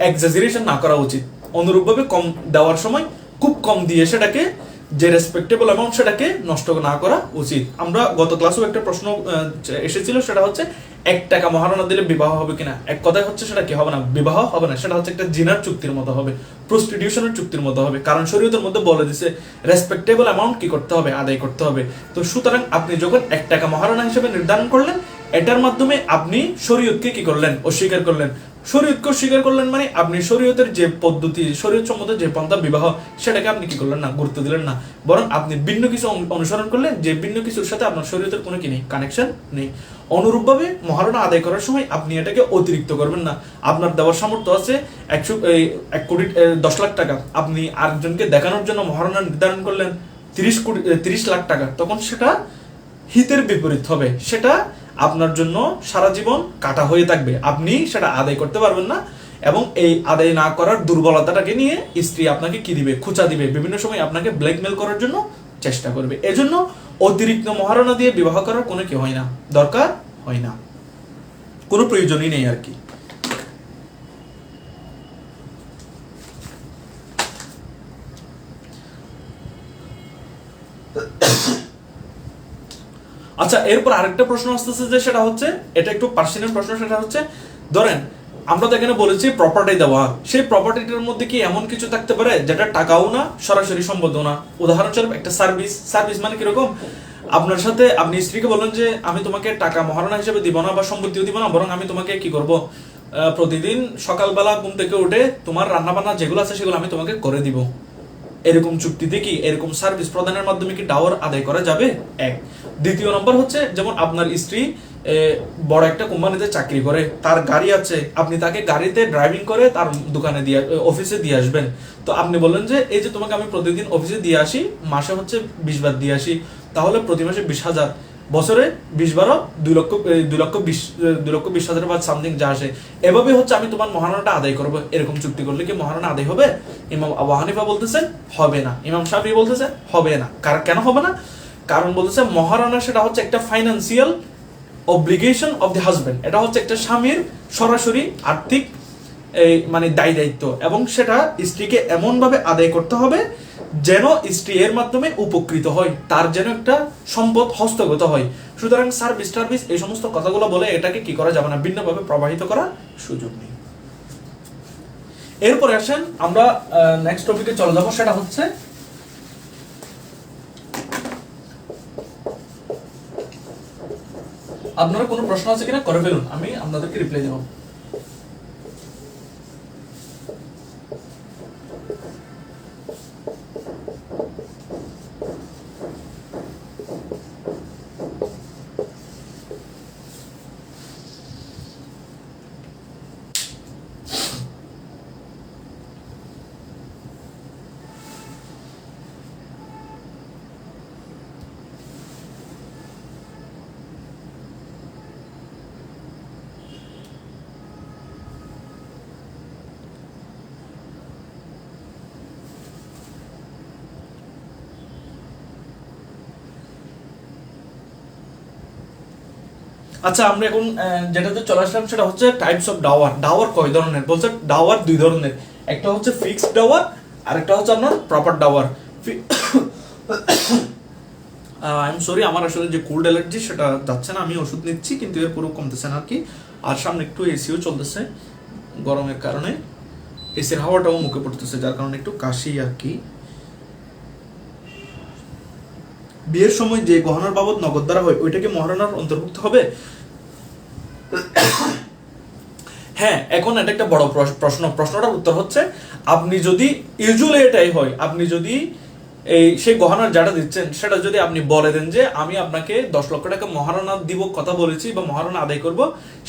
এক্সাজারেশন না করা উচিত, অনুরূপভাবে কম দেওয়ার সময় খুব কম দিয়ে সেটাকে যে রেসপেক্টেবল অ্যামাউন্ট সেটাকে নষ্ট না করা উচিত। আমরা গত ক্লাসেও একটা প্রশ্ন এসেছিল, সেটা হচ্ছে 1 টাকা মহারণা দিলে বিবাহ হবে কিনা। এক কথায় হচ্ছে সেটা কি হবে না, বিবাহ হবে না, সেটা হচ্ছে একটা জিনার চুক্তির মতো হবে, প্রস্টিটিউশনের চুক্তির মতো হবে, কারণ শরীয়তের মধ্যে বলে দিছে রেসপেক্টেবল অ্যামাউন্ট কি করতে হবে, আদায় করতে হবে। তো সুতরাং আপনি যখন 1 টাকা মহারণা হিসেবে নির্ধারণ করলেন, এটার মাধ্যমে আপনি শরীয়তকে কি করলেন, অস্বীকার করলেন। শরীয়তকে অস্বীকার করলেন মানে আপনি শরীয়তের যে পদ্ধতি, শরীয়ত সম্মত যে পন্থা বিবাহ, সেটাকে আপনি কি করলেন না, গুরুত্ব দিলেন না, বরং আপনি ভিন্ন কিছু অনুসরণ করলেন, যে ভিন্ন কিছুর সাথে আপনার শরীয়তের কোনো কি নেই, কানেকশন নেই। অনুরূপভাবে মহারণা আদায় করার সময় আপনি এটাকে অতিরিক্ত করবেন না। আপনার দেওয়ার সামর্থ্য আছে 1 কোটি 10 লাখ টাকা, আপনি আরেকজনকে দেখানোর জন্য মহারণা নির্ধারণ করলেন 30 লাখ টাকা, তখন সেটা হিতের বিপরীত হবে, সেটা আপনার জন্য সারা জীবন কাটা হয়ে থাকবে, আপনি সেটা আদায় করতে পারবেন না, এবং এই আদায় না করার দুর্বলতাটাকে নিয়ে স্ত্রী আপনাকে কি দিবে, খোঁচা দিবে, বিভিন্ন সময় আপনাকে ব্ল্যাকমেল করার জন্য চেষ্টা করবে। এজন্য অতিরিক্ত মহারণা দিয়ে বিবাহ করার কোনো কি হয় না, দরকার হয় না, কোনো প্রয়োজনই নেই আর কি। আচ্ছা, এরপর আরেকটা প্রশ্ন আসতেছে যে সেটা হচ্ছে, এটা একটু পার্সোনাল প্রশ্ন, সেটা হচ্ছে ধরেন আমরা তো এখানে বলেছি প্রপার্টি দেওয়া, সেই প্রপার্টিটার মধ্যে কি এমন কিছু থাকতে পারে যেটা টাকাও না, সরাসরি সম্পদও না? উদাহরণস্বরূপ একটা সার্ভিস মানে কিরকম, আপনার সাথে আপনি স্ত্রীকে বলেন যে আমি তোমাকে টাকা মহারণা হিসেবে দিব না বা সম্পত্তিও দিব না, বরং আমি তোমাকে কি করব, প্রতিদিন সকালবেলা ঘুম থেকে উঠে তোমার রান্না বান্না যেগুলো আছে সেগুলো আমি তোমাকে করে দিব। এরকম চুক্তিতে কি, এরকম সার্ভিস প্রদানের মাধ্যমে কি ডাওয়ার আদায় করা যাবে? এক। দ্বিতীয় নম্বর হচ্ছে, যেমন আপনার স্ত্রী বড় একটা কোম্পানিতে চাকরি করে, তার গাড়ি আছে, আপনি তাকে গাড়িতে ড্রাইভিং করে তার দোকানে দিয়ে অফিসে দিয়ে আসবেন। তো আপনি বললেন যে এই যে তোমাকে আমি প্রতিদিন অফিসে দিয়ে আসি, মাসে হচ্ছে 20 বার দিয়ে আসি, তাহলে প্রতি মাসে 20,000, বছরে 20 বার 2,20,000 বা সামথিং যা আসে, এভাবে হচ্ছে আমি তোমার মহারণাটা আদায় করবো। এরকম চুক্তি করলে কি মহারণা আদায় হবে? ইমাম আবু হানিফা বলতেছেন হবে না, ইমাম শাফি বলতেছেন হবে না। কেন হবে না? কারণ বলতেছে মহারণা সেটা হচ্ছে একটা financial obligation of the husband, এটা হচ্ছে একটা স্বামীর সরাসরি আর্থিক মানে দায় দায়িত্ব, এবং সেটা স্ত্রীকে এমন ভাবে আদায় করতে হবে যেন স্ত্রী এর মাধ্যমে উপকৃত হয়, তার যেন একটা সম্পদ হস্তগত হয়। সুতরাং সার্ভিস এই সমস্ত কথাগুলো বলে এটাকে কি করা যাবে না, ভিন্নভাবে প্রবাহিত করার সুযোগ নেই। এরপরে আসেন আমরা নেক্সট টপিকে চলে যাবো, সেটা হচ্ছে আপনারা কোনো প্রশ্ন আছে কিনা করে ফেলুন, আমি আপনাদেরকে রিপ্লাই দেবো। আচ্ছা আমরা এখন যেটাতে চলে আসলাম সেটা হচ্ছে টাইপস অফ ডাওয়ার। ডাওয়ার কয় ধরনের বলছে? ডাওয়ার দুই ধরনের, একটা হচ্ছে ফিক্সড ডাওয়ার আর একটা হচ্ছে আপনার proper Dawr. I am sorry, আমার আসলে যে কোল্ড অ্যালার্জি সেটা যাচ্ছে না, আমি ওষুধ নিচ্ছি কিন্তু এর পুরো কমতেছে না আর কি। আর সামনে একটু এসিও চলতেছে গরমের কারণে, এসির হাওয়াটাও মুখে পড়তেছে যার কারণে একটু কাশি আর কি। বিয়ের সময় যে গহনার বাবদ নগদ দ্বারা হয় ওইটা কি মহারণার অন্তর্ভুক্ত হবে? হ্যাঁ, এখন এটা একটা বড় প্রশ্নটার উত্তর হচ্ছে আপনি যদি ইউজুয়ালি এটাই হয়, আপনি যদি এই সেই গহনার যেটা দিচ্ছেন সেটা যদি আপনি বলে দেন যে আমি আপনাকে 10 লক্ষ টাকা মহারণা দিব কথা বলেছি বা মহারণা আদায় করব,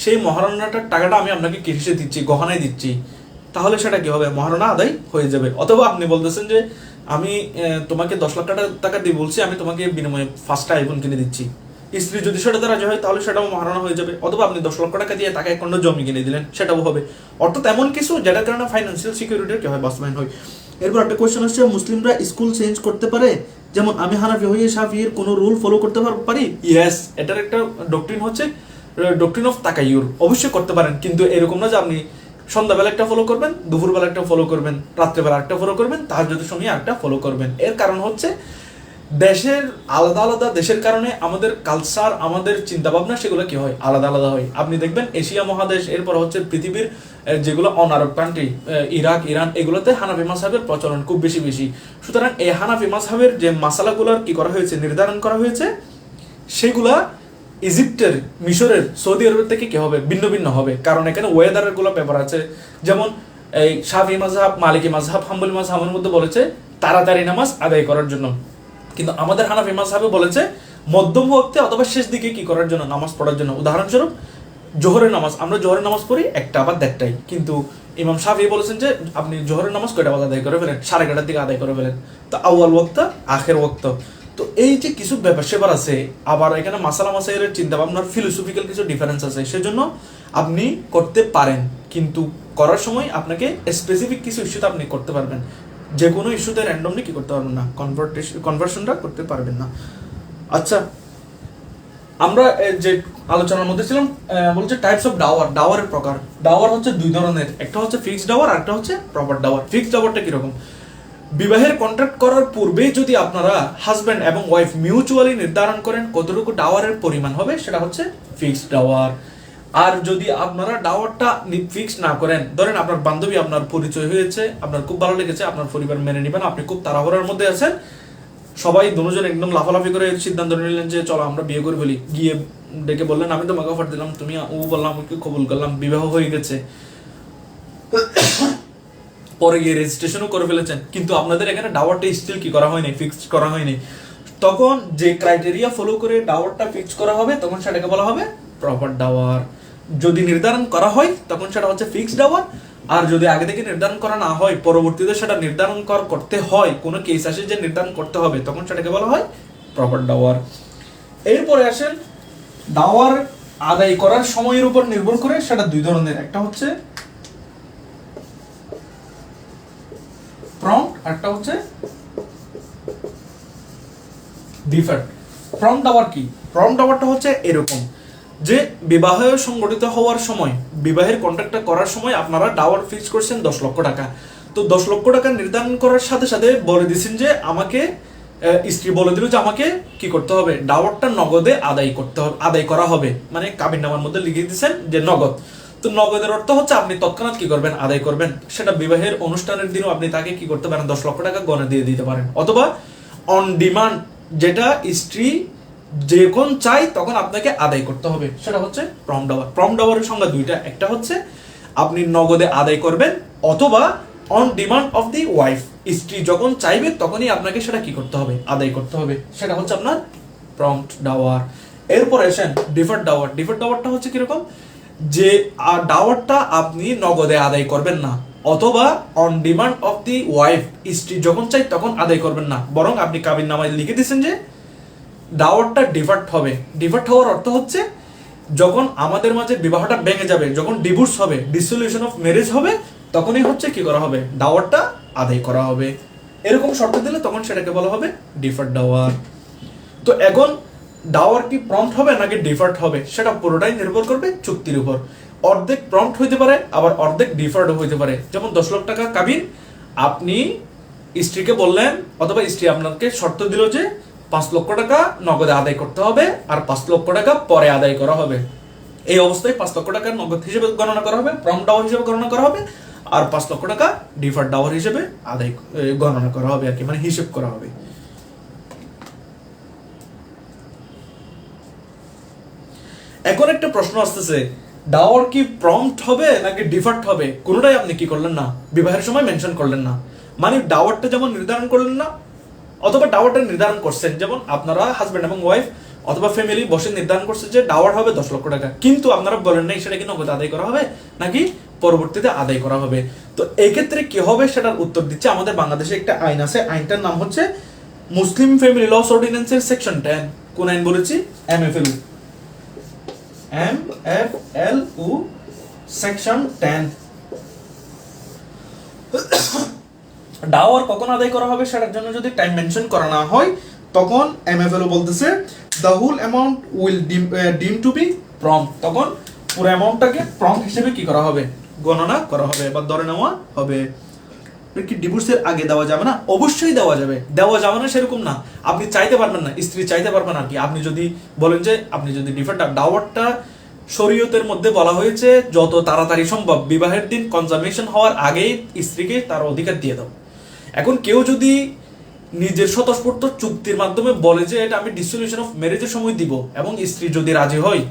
সেই মহারণাটার টাকাটা আমি আপনাকে কিসে দিচ্ছি, গহনায় দিচ্ছি, তাহলে সেটা কি হবে? মহারণা আদায় হয়ে যাবে। অথবা আপনি বলতেছেন যে আমি তোমাকে 10 লাখ টাকা দিয়ে বলছি, আমি তোমাকে বিনিময়ে 5টা আইফোন কিনে দিচ্ছি, স্ত্রী যদি সেটাতে রাজি হয় তাহলে সেটাও মহারণা হয়ে যাবে। অথবা আপনি 10 লক্ষ টাকা দিয়ে তাকে 1 খণ্ড জমি কিনে দিলেন, সেটাও হবে। অর্থাৎ এমন কিছু যেটার কারণে ফাইন্যান্সিয়াল সিকিউরিটির কি হয়? বাস্তবায়ন হয়। এরপর একটা কোয়েশ্চেন হচ্ছে, মুসলিমরা স্কুল চেঞ্জ করতে পারে? যেমন আমি হানাফি হয়ে শাফিঈর কোনো রুল ফলো করতে পারি? ইয়েস, এটার একটা ডক্ট্রিন হচ্ছে ডক্ট্রিন অফ তাকাইয়ুর, অবশ্যই করতে পারেন। কিন্তু এরকম না যে আপনি সন্ধ্যাবেলা একটা ফলো করবেন, দুপুরবেলা একটা ফলো করবেন, রাত্রেবেলা একটা ফলো করবেন, তাহাজ্জুদের সময় একটা ফলো করবেন। এর কারণ হচ্ছে দেশের আলাদা আলাদা দেশের কারণে আমাদের কালচার, আমাদের চিন্তা ভাবনা সেগুলো কি হয়? আলাদা আলাদা হয়। আপনি দেখবেন এশিয়া মহাদেশ, এরপর হচ্ছে পৃথিবীর যেগুলো অনারব কান্ট্রি, ইরাক, ইরান, এগুলোতে হানাফি মাযহাবের প্রচলন খুব বেশি। সুতরাং এই হানাফি মাযহাবের যে মাসালাগুলোর কি করা হয়েছে, নির্ধারণ করা হয়েছে, সেগুলা ইজিপ্টের, মিশরের, সৌদি আরবের থেকে কি হবে? ভিন্ন ভিন্ন হবে। কারণ এখানে ওয়েদারের গুলো ব্যাপার আছে। যেমন এই শাফি মাযহাব, মালিকি মাযহাব, হাম্বলি মাযহাবের মধ্যে বলেছে তাড়াতাড়ি নামাজ আদায় করার জন্য, কিন্তু আমাদের হানাফি মাযহাবে বলেছে মধ্যম ওয়াক্তে অথবা শেষ দিকে কি করার জন্য? নামাজ পড়ার জন্য। উদাহরণস্বরূপ জোহরের নামাজ, আমরা জোহরের নামাজ পড়ি 1টা বা 1:30টায়, কিন্তু ইমাম শাফি বলেছেন যে আপনি জোহরের নামাজ কয়টা বাজে আদায় করে ফেলেন? 11:30টার দিকে আদায় করে ফেলেন। তো আউয়াল ওয়াক্ত, আখের ওয়াক্ত। তো এই যে কিছু ব্যাপার সেবার আছে, আবার এখানে মাসালা মাসাইলের চিন্তা ভাবনার ফিলোসফিক্যাল কিছু ডিফারেন্স আছে, সেজন্য আপনি করতে পারেন, কিন্তু করার সময় আপনাকে স্পেসিফিক কিছু ইস্যুতে আপনি করতে পারবেন। যে কোনো ইস্যুতে র্যান্ডমলি কি করতে পারবেন না, কনভার্সনটা করতে পারবেন না। আচ্ছা, আমরা যে আলোচনার মধ্যে ছিলাম, বলছে টাইপস অফ ডাওয়ার, ডাওয়ারের প্রকার। ডাওয়ার হচ্ছে দুই ধরনের, একটা হচ্ছে ফিক্সড ডাওয়ার আর একটা হচ্ছে প্রপার ডাওয়ার। ফিক্সড ডাওয়ারটা কিরকম? বিবাহের কন্ট্রাক্ট করার পূর্বে যদি আপনারা হাজব্যান্ড এবং ওয়াইফ মিউচুয়ালি নির্ধারণ করেন কতটুকু ডাওয়ারের পরিমাণ হবে, সেটা হচ্ছে ফিক্সড ডাওয়ার। আর যদি আপনারা ডাওয়ারটা ফিক্স না করেন, ধরেন আপনার বান্ধবী, আপনার পরিচয় হয়েছে, আপনার খুব ভালো লেগেছে, আপনার পরিবার মেনে নেবেন, আপনি খুব তাড়াহুড়ার মধ্যে আছেন, সবাই দুজন একদম লাফালাফি করে সিদ্ধান্ত নিলেন যে চলো আমরা বিয়ে করে ফেলি, গিয়ে ডেকে বললেন আমি তোমাকে অফার দিলাম, তুমি ও বললাম, আমি কবুল করলাম, বিবাহ হয়ে গেছে, পরে গিয়ে রেজিস্ট্রেশনও করে ফেলেছেন, কিন্তু আপনাদের এখানে ডাওয়ারটা স্টিল কি করা হয়নি, ফিক্সড করা হয়নি। তখন যে ক্রাইটেরিয়া ফলো করে ডাওয়ারটা ফিক্স করা হবে তখন সেটাকে বলা হবে প্রপার ডাওয়ার। যদি নির্ধারণ করা হয় তখন সেটা হচ্ছে ফিক্সড ডাওয়ার। আর যদি আগে থেকে নির্ধারণ করা না হয়, পরবর্তীতে সেটা নির্ধারণ করতে হয়, কোনো কেস আসে যে নির্ধারণ করতে হবে, তখন সেটাকে বলা হয় প্রপার ডাওয়ার। এরপরে আসেন ডাওয়ার আদায় করার সময়ের উপর নির্ভর করে সেটা দুই ধরনের, একটা হচ্ছে প্রম্পট, একটা হচ্ছে ডিফার্ড। প্রম্পট ডাওয়ার কি? প্রম্পট ডাওয়ারটা হচ্ছে এরকম যে বিবাহ সংগঠিত হওয়ার সময়, বিবাহের কন্ট্রাক্টটা করার সময় আপনারা ডাওয়ার ফিক্স করছেন 10 লক্ষ টাকা। তো 10 লক্ষ টাকা নির্ধারণ করার সাথে সাথে বলে দিয়েছেন যে আমাকে, স্ত্রী বলে দিল যে আমাকে কি করতে হবে, ডাওয়ারটা নগদে আদায় করতে হবে, আদায় করা হবে, মানে কাবিননামার মধ্যে লিখে দিয়েছেন যে নগদ। তো নগদের অর্থ হচ্ছে আপনি তৎক্ষণাৎ কি করবেন, আদায় করবেন। সেটা বিবাহের অনুষ্ঠানের দিনও আপনি তাকে কি করতে পারেন, 10 লক্ষ টাকা গনে দিয়ে দিতে পারেন। অথবা অন ডিমান্ড, যেটা স্ত্রী যখন চাই তখন আপনাকে আদায় করতে হবে, সেটা হচ্ছে প্রম্পট ডাওয়ার। প্রম্পট ডাওয়ারের সংজ্ঞা দুইটা, একটা হচ্ছে আপনি নগদে আদায় করবেন, অথবা on demand of the wife, স্ত্রী যখন চাইবে তখনই আপনাকে সেটা কি করতে হবে, আদায় করতে হবে, সেটা হচ্ছে আপনার প্রম্পট ডাওয়ার। এরপর আসেন ডিফার্ড ডাওয়ার। ডিফার্ড ডাওয়ারটা হচ্ছে কিরকম, যে ডাওয়ারটা আপনি নগদে আদায় করবেন না, অথবা on demand of the wife, স্ত্রী যখন চাই তখন আদায় করবেন না, বরং আপনি কাবিননামায় লিখে দিয়েছেন যে ডাওয়ারটা ডিফার্ট হবে। ডিফার্ট হওয়ার অর্থ হচ্ছে যখন আমাদের মাঝে বিবাহটা ভেঙে যাবে, যখন ডিভোর্স হবে, ডিসলিউশন অফ ম্যারেজ হবে, তখনই হচ্ছে কি করা হবে, ডাওয়ারটা আদায় করা হবে। এরকম শর্ত দিলে তখন সেটাকে বলা হবে ডিফার্ট ডাওয়ার। তো এখন ডাওয়ার কি প্রম্পট হবে নাকি ডিফার্ড হবে সেটা পুরোটাই নির্ভর করবে চুক্তির উপর। অর্ধেক প্রম্পট হইতে পারে, আবার অর্ধেক ডিফার্ডও হইতে পারে। যেমন 10 লাখ টাকা কাবিন, আপনি স্ত্রীকে বললেন, অথবা স্ত্রী আপনাকে শর্ত দিল যে 5 লক্ষ টাকা নগদে আদায় করতে হবে, আর 5 লক্ষ টাকা পরে আদায় করা হবে। এই অবস্থায় 5 লক্ষ টাকা নগদ হিসেবে গণনা করা হবে, প্রম্পট ডাওয়ার হিসেবে গণনা করা হবে, আর 5 লক্ষ টাকা ডিফার্ড ডাওয়ার হিসেবে আদায় গণনা করা হবে আর কি, মানে হিসেব করা হবে। এখন একটা প্রশ্ন আসতেছে, ডাওয়ার কি প্রম্পট হবে নাকি ডিফার্ড হবে? কোনোটাই আপনি কি করলেন না, বিবাহের সময় মেনশন করলেন না। মানে ডাওয়ারটা যেমন নির্ধারণ করলেন না, অথবা ডাওয়ারটা নির্ধারণ করছেন, যেমন আপনারা হাজবেন্ড এবং ওয়াইফ অথবা ফ্যামিলি বসে নির্ধারণ করছে যে ডাওয়ার হবে 10 লক্ষ টাকা, কিন্তু আপনারা বলেন নাই সেটা কি নগদ আদায় করা হবে নাকি পরবর্তীতে আদায় করা হবে। তো এই ক্ষেত্রে কি হবে সেটার উত্তর দিচ্ছে আমাদের বাংলাদেশে একটা আইন আছে, আইনটার নাম হচ্ছে মুসলিম ফ্যামিলি লস অর্ডিন্যান্সের সেকশন 10। কোন আইন বলেছি? MFLU, MFLU section 10। ডাওয়ার কখন আদায় করা হবে সেটার জন্য যদি টাইম মেনশন করা না হয়, তখন MFLU বলতেছে দ্য হোল অ্যামাউন্ট উইল ডিম টু বি প্রম্পট। তখন পুরো অ্যামাউন্টটাকে প্রম্পট হিসেবে কি করা হবে, গণনা করা হবে বা ধরে নেওয়া হবে। কি ডিভোর্সের আগে দেওয়া যাবে না? অবশ্যই দেওয়া যাবে। দেওয়া যাবে না সেরকম না, আপনি চাইতে পারবেন না, স্ত্রী চাইতে পারবেন আর কি। আপনি যদি বলেন যে আপনি যদি ডাওয়ারটা শরীয়তের মধ্যে বলা হয়েছে যত তাড়াতাড়ি সম্ভব বিবাহের দিন কনজামেশন হওয়ার আগেই স্ত্রীকে তার অধিকার দিয়ে দাও। এখন কেউ যদি নিজের স্বতঃস্ফূর্ত চুক্তির মাধ্যমে বলে যে এটা আমি ডিসলিউশন অফ ম্যারেজের সময় দিব, এবং স্ত্রী যদি রাজি হয়,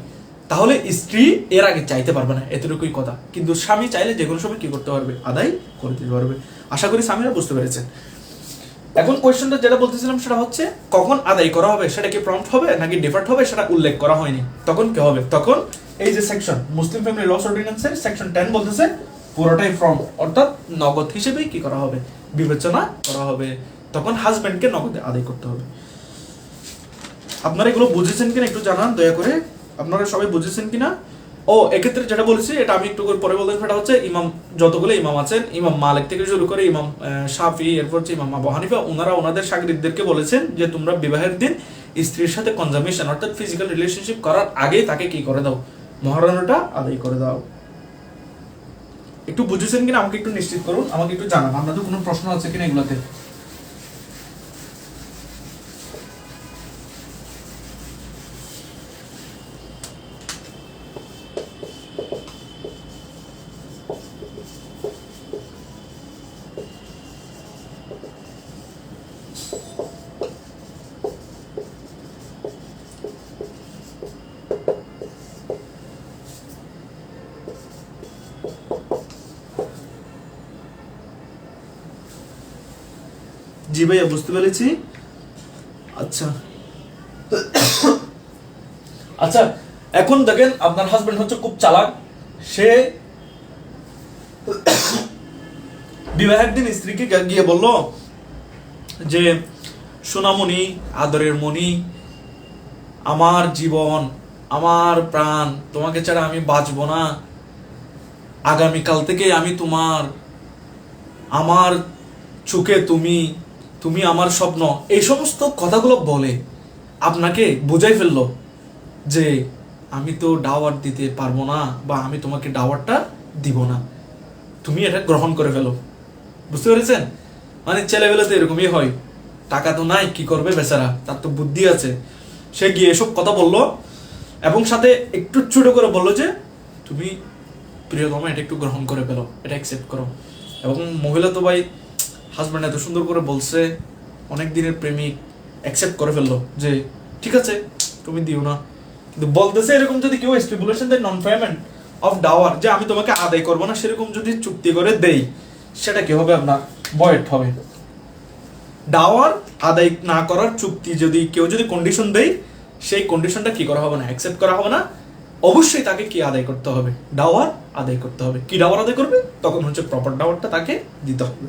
তাহলে স্ত্রী এর আগে চাইতে পারবে না, এতটুকুই কথা। কিন্তু স্বামী চাইলে যে কোনো সময় কি করতে পারবে, আদায় করে দিতে পারবে। আশা করি স্বামীরা বুঝতে পেরেছেন। এখন কোয়েশ্চনটা যেটা বলতেছিলাম সেটা হচ্ছে কখন আদায় করা হবে, সেটা কি প্রম্পট হবে নাকি ডিফার্ড হবে সেটা উল্লেখ করা হয়নি। তখন কি হবে, তখন এই যে সেকশন মুসলিম ফ্যামিলি লস অর্ডিন্যান্সের সেকশন 10 বলতেছে পুরোটাই প্রম্পট, অর্থাৎ নগদ হিসেবে কি করা হবে, বিবেচনা করা হবে। তখন হাজবেন্ডকে নগদে আদায় করতে হবে। আপনারা এগুলো বুঝেছেন কিনা একটু জানান দয়া করে, আপনারা সবাই বুঝেছেন কিনা। ও এক্ষেত্রে যেটা বলেছি এটা আমি একটু পরে বলতে, সেটা হচ্ছে ইমাম, যতগুলো ইমাম আছেন, ইমাম মালিক থেকে শুরু করে ইমাম শাফি, এরপর হচ্ছে ইমাম আবু হানিফা, ওনারা ওনাদের শাগিরদেরকে বলেছেন যে তোমরা বিবাহের দিন স্ত্রীর সাথে কনজামেশন অর্থাৎ ফিজিক্যাল রিলেশনশিপ করার আগে তাকে কি করে দাও, মহারণাটা আদায় করে দাও। একটু বুঝেছেন কিনা আমাকে একটু নিশ্চিত করুন, আমাকে একটু জানান। আপনাদের কোনো প্রশ্ন আছে কিনা এগুলাতে? জি ভাইয়া, বুঝতে পেরেছি। আচ্ছা আচ্ছা, এখন দেখেন আপনার হাজবেন্ড হচ্ছে খুব চালাক। সে বিবাহের দিন স্ত্রীকে গিয়ে বলল যে সোনামণি, আদরের মণি, আমার জীবন, আমার প্রাণ, তোমাকে ছাড়া আমি বাঁচবো না, আগামীকাল থেকে আমি তোমার, আমার চোখে তুমি, তুমি আমার স্বপ্ন, এই সমস্ত কথাগুলো বলে আপনাকে বোঝাই ফেললো যে আমি তো ডাওয়ার দিতে পারবো না, বা আমি তোমাকে ডাওয়ারটা দিব না, তুমি এটা গ্রহণ করে ফেলো। বুঝতে পেরেছেন? মানে ছেলেবেলা তো এরকমই হয়, টাকা তো নাই, কি করবে বেচারা, তার তো বুদ্ধি আছে। সে গিয়ে এসব কথা বললো, এবং সাথে একটু ছোট করে বললো যে তুমি প্রিয়তমা এটা একটু গ্রহণ করে ফেলো, এটা অ্যাকসেপ্ট করো। এবং মহিলা তো ভাই, হাজব্যান্ড এত সুন্দর করে বলছে, অনেক দিনের প্রেমিক, অ্যাকসেপ্ট করে ফেললো যে ঠিক আছে তুমি দিও না। কিন্তু বলতেছে এরকম যদি কেউ স্টিপুলেশন দেয় নন পেমেন্ট অফ ডাওয়ার, যে আমি তোমাকে আদায় করবো না, সেরকম যদি চুক্তি করে দেই, সেটা কি হবে, আপনার ভয়েড হবে। ডাওয়ার আদায় না করার চুক্তি যদি কেউ যদি কন্ডিশন দেয়, সেই কন্ডিশনটা কি করা হবে না, অ্যাকসেপ্ট করা হবে না। অবশ্যই তাকে কি আদায় করতে হবে, ডাওয়ার আদায় করতে হবে। কি ডাওয়ার আদায় করবে, তখন হচ্ছে প্রপার ডাওয়ারটা তাকে দিতে হবে।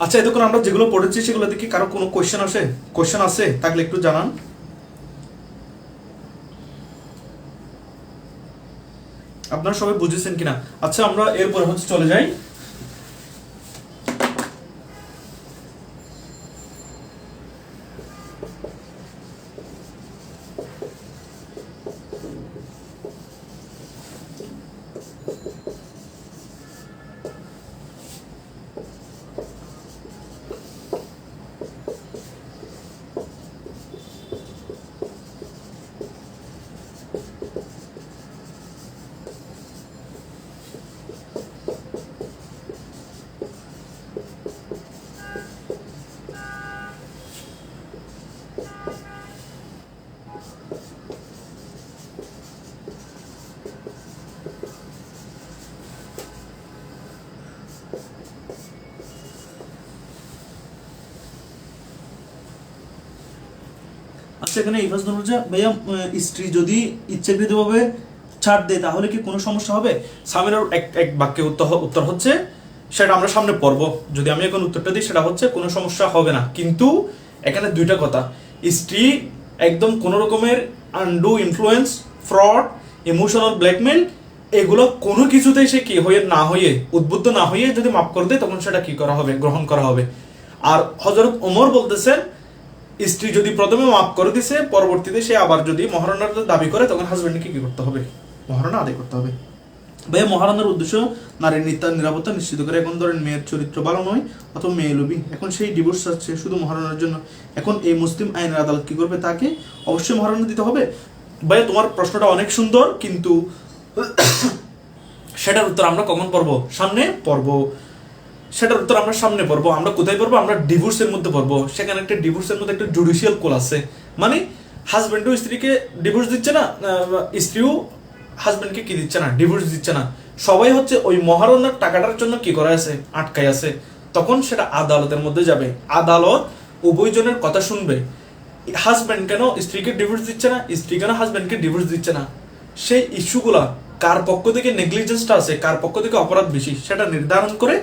আচ্ছা, এতক্ষণ আমরা যেগুলো পড়েছি সেগুলো দেখি কারো কোনো কোয়েশ্চেন আছে থাকলে একটু জানান। আপনারা সবাই বুঝেছেন কিনা? আচ্ছা, আমরা এরপরে চলে যাই। আচ্ছা, এখানে ইভাস ধনুজা ভাইয়া, স্ত্রী যদি ইচ্ছাকৃতভাবে ছাড় দেয় তাহলে কি কোনো সমস্যা হবে? সামিরার এক বাক্যে উত্তর হচ্ছে, সেটা আমরা সামনে পড়ব। যদি আমি এখন উত্তরটা দিই, সেটা হচ্ছে কোনো সমস্যা হবে না। কিন্তু এখানে দুইটা কথা, স্ত্রী একদম কোনো রকমের undo influence, fraud, emotional blackmail, এগুলো কোনো কিছুতেই সে কি হয়ে উদ্বুদ্ধ না হয়ে যদি মাফ করে দেয়, তখন সেটা কি করা হবে? গ্রহণ করা হবে। আর হযরত ওমর বলতেছেন, স্ত্রী যদি প্রথমে মাফ করে দিছে, পরবর্তীতে সে আবার যদি মহারণার দাবি করে, তখন হাজবেন্ডকে কি করতে হবে? মহারণা আদায় করতে হবে। ভাইয়া, মহারণার উদ্দেশ্য নারীর নিরাপত্তা নিশ্চিত করে। এখন ধরেন মেয়ের চরিত্র ভালো নয় অথবা মেয়ে লোভী, এখন সেই ডিভোর্স চাচ্ছে শুধু মহারণার জন্য। এখন এই মুসলিম আইনের আদালত কি করবে? তাকে অবশ্যই মহারণা দিতে হবে। ভাইয়া, তোমার প্রশ্নটা অনেক সুন্দর, কিন্তু সেটার উত্তর আমরা কখন পড়বো? সামনে পড়বো। সেটার উত্তর আমরা সামনে পড়বো। আমরা কোথায় পড়বো? আমরা ডিভোর্সের মধ্যে পড়বো। সেখানে একটা ডিভোর্সের মধ্যে একটা জুডিশিয়াল কোল আছে, মানে হাজবেন্ডও স্ত্রীকে ডিভোর্স দিচ্ছে না, স্ত্রীও হাজবেন্ডকে কি দিচ্ছে না? ডিভোর্স দিচ্ছে না। সবাই হচ্ছে ওই মহারণার টাকাটার জন্য কি করা আছে? আটকায় আছে। তখন সেটা আদালতের মধ্যে যাবে, আদালত উভয়জনের কথা শুনবে। হাজবেন্ড কেন স্ত্রীকে ডিভোর্স দিচ্ছে না, স্ত্রী কেন হাজবেন্ডকে ডিভোর্স দিচ্ছে না, সেই ইস্যুগুলা কার পক্ষ থেকে নেগলিজেন্সটা আছে, কার পক্ষ থেকে অপরাধ বেশি, সেটা নির্ধারণ করে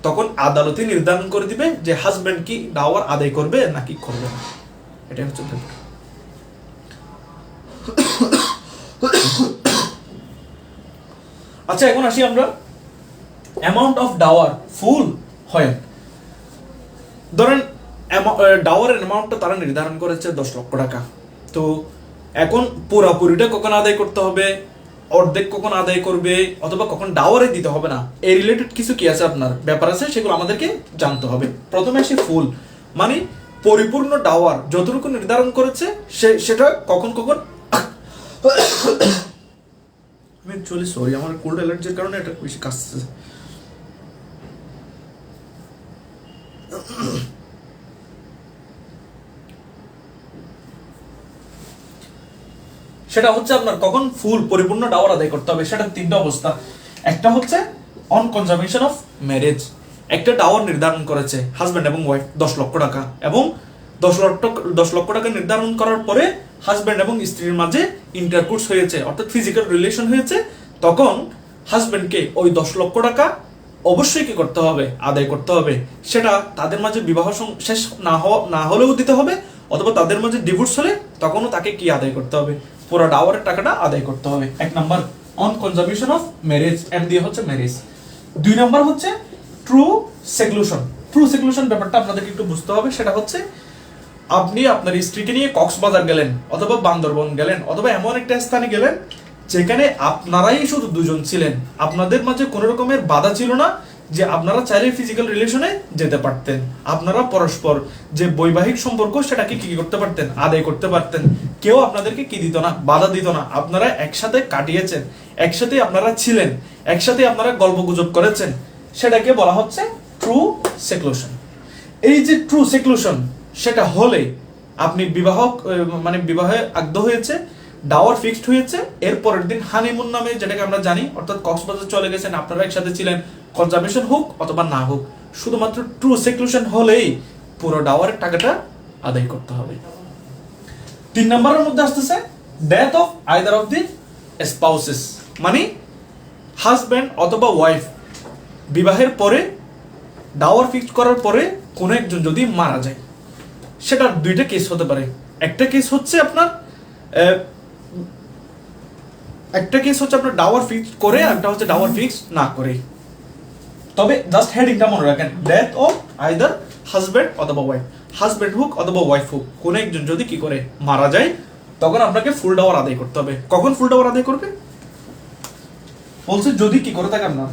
তখন আদালতে নির্ধারণ করে দিবে যে হাজবেন্ড কি ডাওয়ার আদায় করবে নাকি করবে না। এটাই হচ্ছে ব্যাপার। আচ্ছা, এখন আসি আমরা অ্যামাউন্ট অফ ডাওয়ার ফুল হয়। ধরেন ডাওয়ারের অ্যামাউন্টটা তারা নির্ধারণ করেছে 10 লক্ষ টাকা। তো এখন পুরোপুরিটা কখন আদায় করতে হবে, অর্ধেক কখন আদায় করবে, অথবা কখন ডাওয়ারে দিতে হবে না, এই রিলেটেড কিছু কি আছে আপনার ব্যাপার আছে, সেগুলো আমাদেরকে জানতে হবে। প্রথমে আসি ফুল, মানে পরিপূর্ণ ডাওয়ার যতটুকু নির্ধারণ করেছে সেটা কখন কখন। আমি অ্যাকচুয়ালি সরি, আমার কোল্ড অ্যালার্জির কারণে এটা বেশি কাশছে। সেটা হচ্ছে আপনার কখন ফুল পরিপূর্ণ ডাওয়ার আদায় করতে হবে। সেটা তিনটা অবস্থা। একটা হচ্ছে অন কনজামেশন অফ ম্যারেজ, একটা ডাওয়ার নির্ধারণ করেছে হাজব্যান্ড এবং ওয়াইফ 10 লক্ষ টাকা, এবং 10 লক্ষ টাকা নির্ধারণ করার পরে হাজব্যান্ড এবং স্ত্রীর মাঝে ইন্টারকোর্স হয়েছে, অর্থাৎ ফিজিক্যাল রিলেশন হয়েছে, তখন হাজব্যান্ডকে ওই 10 লক্ষ টাকা অবশ্যই কি করতে হবে? আদায় করতে হবে। সেটা তাদের মাঝে বিবাহ শেষ না হলেও দিতে হবে, অথবা তাদের মাঝে ডিভোর্স হলে তখনও তাকে কি আদায় করতে হবে? পুরো ডাওয়ারের টাকাটা আদায় করতে হবে। এক number on consummation of marriage, M দিয়ে হচ্ছে ম্যারেজ। 2 নাম্বার হচ্ছে ট্রু সেক্লুশন। ট্রু সেক্লুশন ব্যাপারটা আপনাদেরকে একটু বুঝতে হবে। সেটা হচ্ছে আপনি আপনার স্ত্রীকে নিয়ে কক্সবাজার গেলেন, অথবা বান্দরবন গেলেন, অথবা এমন একটা স্থানে গেলেন যেখানে আপনারাই শুধু দুজন ছিলেন, আপনাদের মাঝে কোনো রকমের বাধা ছিল না, যে আপনারা চাইলে ফিজিক্যাল রিলেশনে যেতে পারতেন, আপনারা পরস্পর যে বৈবাহিক সম্পর্ক সেটাকে কি করতে পারতেন? আদায় করতে পারতেন। কেউ আপনাদেরকে কি দিত না? বাধা দিত না। আপনারা একসাথে কাটিয়েছেন, একসাথে আপনারা ছিলেন, একসাথে আপনারা গল্পগুজব করেছেন, সেটাকে বলা হচ্ছে ট্রু সেক্লুশন। এই যে ট্রু সেক্লুশন, সেটা হলে আপনি বিবাহে আগ্ধ হয়েছে, ডাওয়ার ফিক্সড হয়েছে, এর পরের দিন হানিমুন নামে যেটাকে আমরা জানি, অর্থাৎ কক্সবাজার চলে গেছেন, আপনারা একসাথে ছিলেন, কনজামেশন হোক অথবা না হোক, শুধুমাত্র ট্রু সেক্লুশন হলেই পুরো ডাওয়ারের টাকাটা আদায় করতে হবে। 3 নম্বরের মধ্যে আসতেছে death of either of the spouses, মানে হাজব্যান্ড অথবা ওয়াইফ বিবাহের পরে ডাওয়ার ফিক্সড করার পরে কোনো একজন যদি মারা যায়, সেটার দুইটা কেস হতে পারে। একটা কেস হচ্ছে আপনার ডাওয়ার ফিক্সড করে, আর একটা হচ্ছে ডাওয়ার ফিক্সড না করে। তবে জাস্ট হেডিংটা মনে রাখেন, ডেথ অফ আইদার হাজব্যান্ড অথবা ওয়াইফ, হাজব্যান্ড হোক অথবা ওয়াইফ হোক, কোনো একজন যদি কি করে মারা যায়, তখন আপনাকে ফুল ডাওয়ার আদায় করতে হবে। কখন ফুল ডাওয়ার আদায় করবে বলছে, যদি কি করে থাকে আপনার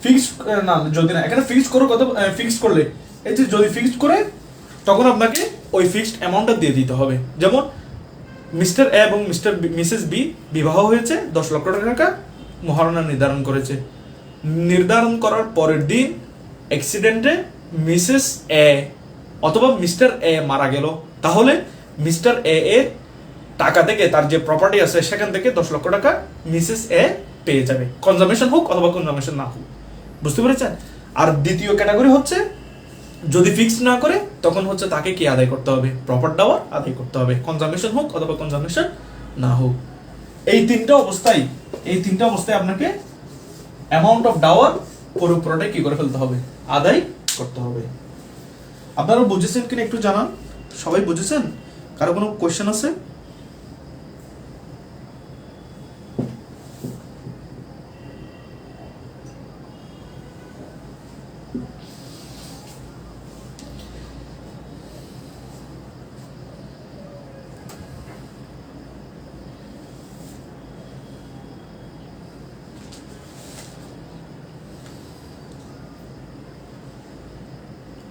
ফিক্সড না, যদি না, এখানে ফিক্সড করে কত, ফিক্সড করলে এই যে যদি ফিক্সড করে, তখন আপনাকে ওই ফিক্সড অ্যামাউন্টটা দিয়ে দিতে হবে। যেমন মিস্টার এ এবং মিসেস বি বিবাহ হয়েছে, 10 লক্ষ টাকা মহারণা নির্ধারণ করেছে। নির্ধারণ করার পরের দিন অ্যাক্সিডেন্টে মিসেস এ অথবা মিস্টার এ মারা গেল, তাহলে মিস্টার এ এর টাকা থেকে, তার যে প্রপার্টি আছে সেখান থেকে 10 লক্ষ টাকা মিসেস এ পেয়ে যাবে, কনজামেশন হোক অথবা কনজামেশন না হোক। বুঝতে পেরেছেন? আর দ্বিতীয় ক্যাটাগরি হচ্ছে যদি ফিক্সড না করে, তখন হচ্ছে তাকে কি আদায় করতে হবে, প্রপার ডাওয়ার আদায় করতে হবে, কনজামেশন হোক অথবা কনজামেশন না হোক। এই তিনটা অবস্থায় আপনাকে অ্যামাউন্ট অফ ডাওয়ার পুরোটাই কি করে ফেলতে হবে, আদায় করতে হবে। আপনারা বুঝেছেন কিনা একটু জানান। সবাই বুঝেছেন? কারো কোনো কোয়েশ্চেন আছে?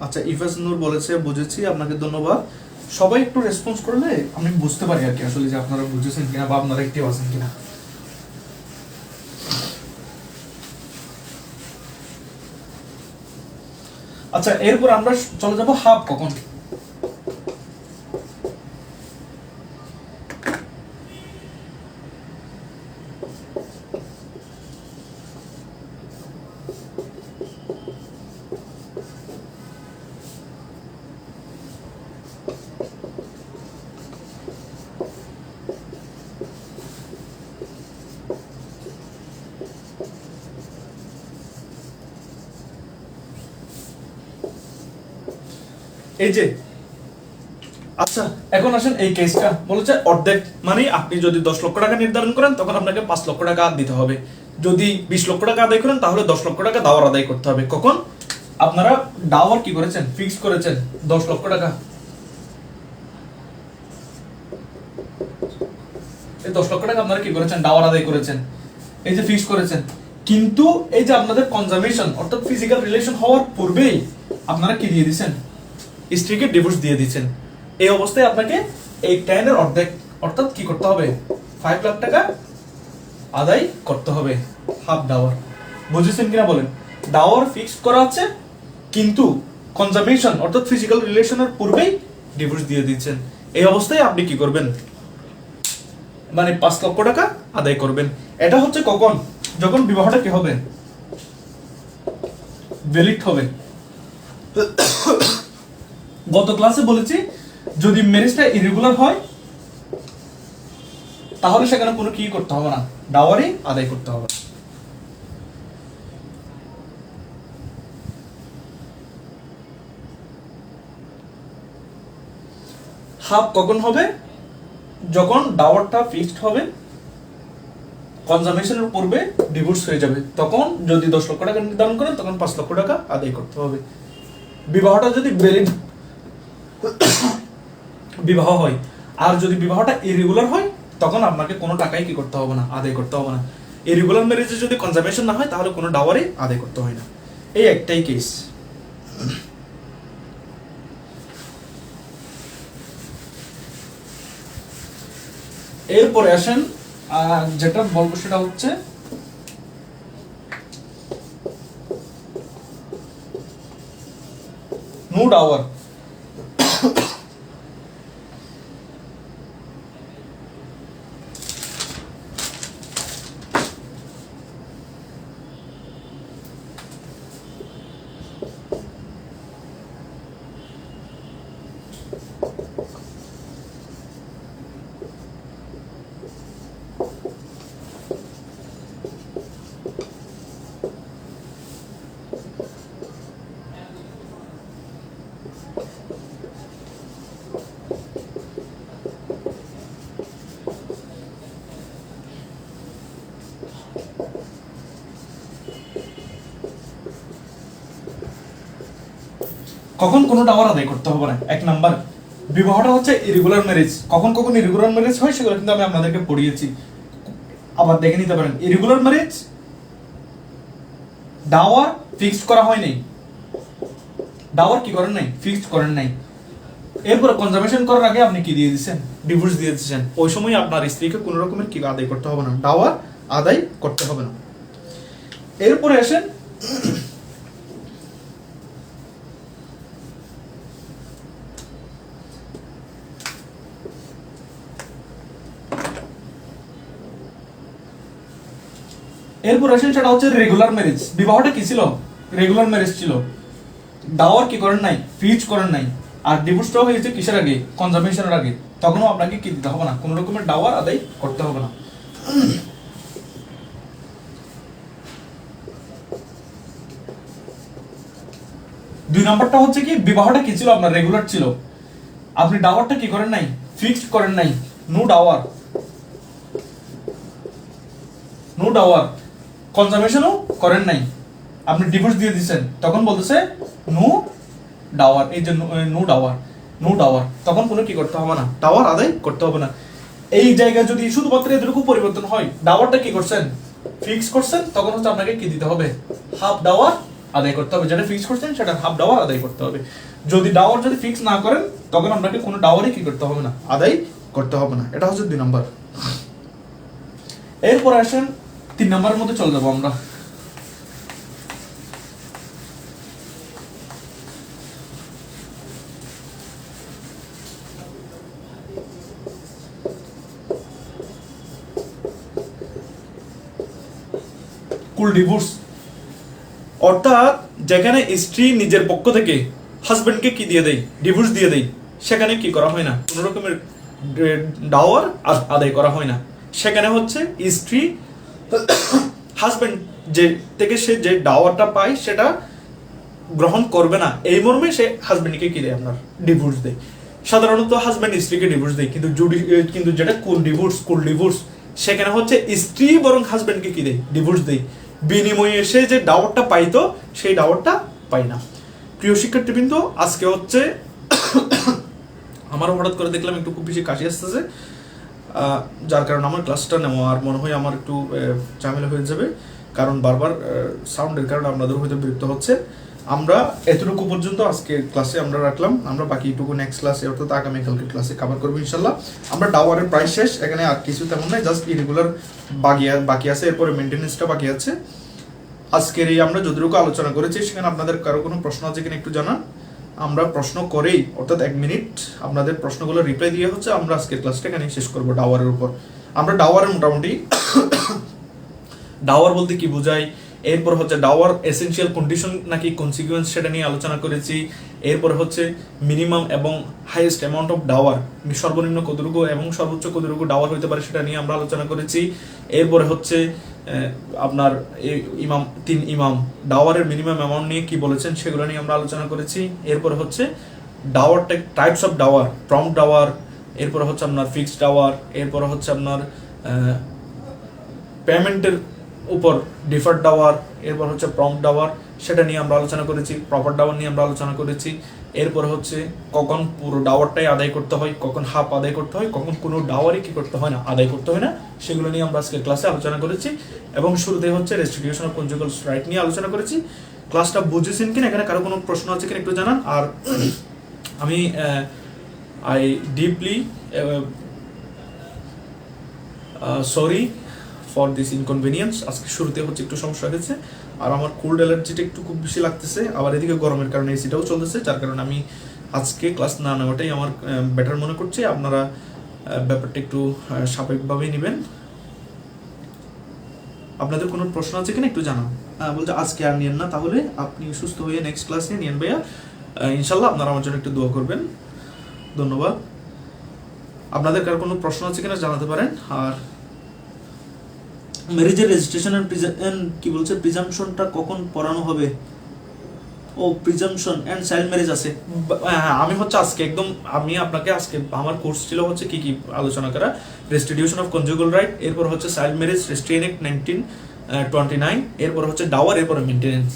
আচ্ছা, ইফাস নূর বলেছে বুঝেছি, আপনাকে ধন্যবাদ। সবাই একটু রেসপন্স করলে আমি বুঝতে পারি আর কি আসলে যে আপনারা বুঝেছেন কিনা বা আপনারা একটিভ আছেন কিনা। আচ্ছা, এরপর আমরা চলে যাব হাফ কখন। এই যে আচ্ছা, এখন আসেন এই কেসটা বলেছে অর্ধেক, মানে আপনি যদি 10 লক্ষ টাকা নির্ধারণ করেন, তখন আপনাকে 5 লক্ষ টাকা দিতে হবে। যদি 20 লক্ষ টাকা আদায় করেন, তাহলে 10 লক্ষ টাকা দাওয়ার আদায় করতে হবে। কখন আপনারা দাওয়ার কি করেছেন, ফিক্স করেছেন 10 লক্ষ টাকা, এই 10 লক্ষ টাকা আপনারা কি করেছেন, দাওয়ার আদায় করেছেন, এই যে ফিক্স করেছেন। কিন্তু এই যে আপনাদের কনজামেশন অর্থাৎ ফিজিক্যাল রিলেশন হওয়ার পূর্বেই আপনারা কি দিয়ে দিচ্ছেন, স্ত্রীকে ডিভোর্স দিয়ে দিচ্ছেন। এই অবস্থায় আপনাকে এই 10 এর অর্ধেক অর্থাৎ কি করতে হবে, 5 লাখ টাকা আদায় করতে হবে, হাফ ডাওয়ার। বুঝেছেন কিনা বলেন? ডাওয়ার ফিক্সড করা আছে, কিন্তু কনজামেশন অর্থাৎ ফিজিক্যাল রিলেশনের পূর্বেই ডিভোর্স দিয়ে দিচ্ছেন। এই অবস্থায় আপনি কি করবেন, মানে 5 লক্ষ টাকা আদায় করবেন। এটা হচ্ছে কখন, যখন বিবাহটা কি হবে, ভ্যালিড হবে। গত ক্লাসে বলেছি যদি ম্যারেজটা ইরেগুলার হয়, তাহলে সেখানে কোনো কি করতে হবে না, ডাওয়ারই আদায় করতে হবে। হাফ কখন হবে, যখন ডাওয়ারটা ফিক্সড হবে, কনজামেশনের পূর্বে ডিভোর্স হয়ে যাবে, তখন যদি 10 লক্ষ টাকা নির্ধারণ করেন, তখন 5 লক্ষ টাকা আদায় করতে হবে। বিবাহটা যদি ভ্যালিড বিবাহ হয়, আর যদি বিবাহটা ইরেগুলার হয়, তখন আপনাকে কোনো টাকাই কি করতে হবে না, আদায় করতে হবে না। ইরেগুলার ম্যারেজে যদি কনজামেশন না হয়, তাহলে কোনো ডাওয়ারই আদায় করতে হয় না। এই একটাই কেস। এরপরে আসেন যেটা বলবো সেটা হচ্ছে নো ডাওয়ার। কখন কোনো ডাওয়ার আদায় করতে হবে না। এক নাম্বার, বিবাহটা হচ্ছে ইরেগুলার ম্যারেজ। কখন কখন ইরেগুলার ম্যারেজ হয় সেগুলো কিন্তু আমি আপনাদেরকে পড়িয়েছি, আবার দেখে নিতে পারেন। ইরেগুলার ম্যারেজ ডাওয়ার ফিক্সড করা হয় নাই, ডাওয়ার কি করেন নাই, ফিক্সড করেন নাই। এরপরে কনজামেশন করার আগে আপনি কি দিয়ে দিচ্ছেন, ডিভোর্স দিয়ে দিচ্ছেন। ওই সময় আপনার স্ত্রীকে কোনো রকমের কি আদায় করতে হবে না, ডাওয়ার আদায় করতে হবে না। এরপরে আসেন সেটা হচ্ছে রেগুলার ম্যারেজ। বিবাহটা কি ছিল, রেগুলার ম্যারেজ ছিল। ডাওয়ার কি করেন নাই, ফিক্সড করেন নাই। আর ডিভোর্সটাও হয়েছে কিসের আগে, কনজামেশনের আগে। তখনও আপনাকে কি দিতে হবে না, কোনো রকমের ডাওয়ার আদায় করতে হবে না। দুই নম্বরটা হচ্ছে কি, বিবাহটা কি ছিল আপনার, রেগুলার ছিল। আপনি ডাওয়ারটা কি করেন নাই, ফিক্সড করেন নাই, নো ডাওয়ার, নো ডাওয়ার। কনজামেশনও করেন নাই, আপনি ডিভোর্স দিয়ে দিয়েছেন, তখন বলতেছে নো ডাওয়ার। এই যে নো ডাওয়ার, নো ডাওয়ার, তখন কোনো কি করতে হবে না, ডাওয়ার আদায় করতে হবে না। এই জায়গায় যদি শুধুমাত্র এতটুকু পরিবর্তন হয়, ডাওয়ারটা কি করছেন, ফিক্স করছেন, তখন হচ্ছে আপনাকে কি দিতে হবে, হাফ ডাওয়ার আদায় করতে হবে। যেটা ফিক্স করছেন সেটা হাফ ডাওয়ার আদায় করতে হবে। যদি ডাওয়ার যদি ফিক্স না করেন, তখন আপনাকে কোনো ডাওয়ারই কি করতে হবে না, আদায় করতে হবে না। এটা হচ্ছে 2 নম্বর। এরপর আসেন 3 নম্বরের মধ্যে চলে যাবো আমরা। কুল ডিভোর্স, অর্থাৎ যেখানে স্ত্রী নিজের পক্ষ থেকে হাজবেন্ডকে কি দিয়ে দেয়, ডিভোর্স দিয়ে দেয়, সেখানে কি করা হয় না, কোনো রকমের ডাওয়ার আদায় করা হয় না। সেখানে হচ্ছে স্ত্রী হাজবেন্ড যে থেকে সে যে ডাওয়ারটা পায় সেটা গ্রহণ করবে না, এই মর্মে সে হাজবেন্ডকে কি দেয়, আপনার ডিভোর্স দেয়। সাধারণত হাজবেন্ড স্ত্রীকে ডিভোর্স দেয়, কিন্তু যেটা কুল ডিভোর্স সেখানে হচ্ছে স্ত্রী বরং হাজবেন্ডকে কি দেয়, ডিভোর্স দেয়। বিনিময়ে সে যে ডাওয়ারটা পাইতো সেই ডাওয়ারটা পায় না। প্রিয় শিক্ষার্থীবৃন্দ, আজকে হচ্ছে আমারও হঠাৎ করে দেখলাম একটু খুব বেশি কাশি আসতেছে, যার কারণে আমার ক্লাসটা নেওয়া আর মনে হয় আমার একটু ঝামেলা হয়ে যাবে, কারণ বারবার সাউন্ডের কারণে আপনাদের হয়তো বিরক্ত হচ্ছে। আমরা এতটুকু পর্যন্ত আজকে ক্লাসে আমরা রাখলাম, আমরা বাকিটুকু নেক্সট ক্লাসে অর্থাৎ আগামীকালকের ক্লাসে কভার করবো ইনশাল্লাহ। আমরা ডাওয়ারের প্রায় শেষ, এখানে আর কিছু তেমন নাই, জাস্ট ইরেগুলার বাকি আছে, এরপরে মেনটেনেন্সটা বাকি আছে। আজকের এই আমরা যতটুকু আলোচনা করেছি সেখানে আপনাদের কারো কোনো প্রশ্ন আছে কিনা একটু জানান। আমরা প্রশ্ন করেই অর্থাৎ 1 মিনিট আপনাদের প্রশ্নগুলো রিপ্লাই দিয়ে হচ্ছে আমরা আজকের ক্লাসটা এখানে শেষ করবো ডাওয়ারের উপর। আমরা ডাওয়ারের মোটামুটি ডাওয়ার বলতে কি বোঝায়, এরপর হচ্ছে ডাওয়ার এসেনশিয়াল কন্ডিশন নাকি কনসিকুয়েন্স সেটা নিয়ে আলোচনা করেছি। এরপর হচ্ছে মিনিমাম এবং হাইয়েস্ট অ্যামাউন্ট অফ ডাওয়ার, সর্বনিম্ন কতটুকু এবং সর্বোচ্চ কতটুকু ডাওয়ার হতে পারে সেটা নিয়ে আমরা আলোচনা করেছি। এরপরে হচ্ছে আপনার ইমাম 3 ইমাম ডাওয়ারের মিনিমাম অ্যামাউন্ট নিয়ে কি বলেছেন সেগুলো নিয়ে আমরা আলোচনা করেছি। এরপরে হচ্ছে Dawr types of Dawr, prompt Dawr, এরপরে হচ্ছে আপনার ফিক্সড ডাওয়ার, এরপরে হচ্ছে আপনার পেমেন্টের উপর ডিফার্ড ডাওয়ার, এরপর হচ্ছে প্রম্পট ডাওয়ার সেটা নিয়ে আমরা আলোচনা করেছি। প্রপার ডাওয়ার নিয়ে আমরা আলোচনা করেছি। এরপর হচ্ছে কখন পুরো ডাওয়ারটাই আদায় করতে হয়, কখন হাফ আদায় করতে হয়, কখন কোনো ডাওয়ারই কি করতে হয় না, আদায় করতে হয় না, সেগুলো নিয়ে আমরা আজকে ক্লাসে আলোচনা করেছি। এবং শুরুতে হচ্ছে রেস্টিটিউশন অফ কনজুগাল রাইট নিয়ে আলোচনা করেছি। ক্লাসটা বুঝেছেন কিনা, এখানে কারো কোনো প্রশ্ন আছে কিনা একটু জানান। আর আমি I deeply sorry for this inconvenience. আজকে শুরুতে হচ্ছে একটু সমস্যা হয়েছে, আর আমার কোল্ড অ্যালার্জিটা একটু খুব বেশি লাগতেছে, আবার এদিকে গরমের কারণে এসিটাও চলতেছে, যার কারণে আমি আজকে ক্লাস না নেওয়াটাই আমার বেটার মনে করছি। আপনারা ব্যাপারটা একটু স্বাভাবিকভাবেই নেবেন। আপনাদের কোনো প্রশ্ন আছে কিনা একটু জানান। বলতে আজকে আর নিয়েন না, তাহলে আপনি সুস্থ হয়ে নেক্সট ক্লাসে নিয়েন ভাইয়া ইনশাল্লাহ। আপনারা আমার জন্য একটু দোয়া করবেন। ধন্যবাদ। আপনাদের কার কোনো প্রশ্ন আছে কিনা জানাতে পারেন। আর ম্যারেজের রেজিস্ট্রেশন এন্ড কি বলছে, প্রিজাম্পশনটা কখন পড়ানো হবে? ও প্রিজাম্পশন এন্ড চাইল্ড ম্যারেজ আছে। আমি হচ্ছে আজকে একদম আমি আপনাকে আজকে আমার কোর্স ছিল হচ্ছে কি কি আলোচনা করা, রেস্টিটিউশন অফ কনজুগাল রাইট, এরপর হচ্ছে চাইল্ড ম্যারেজ রেস্ট্রেইন অ্যাক্ট 1929, এরপর হচ্ছে ডাওয়ার, এরপর মেইনটেনেন্স।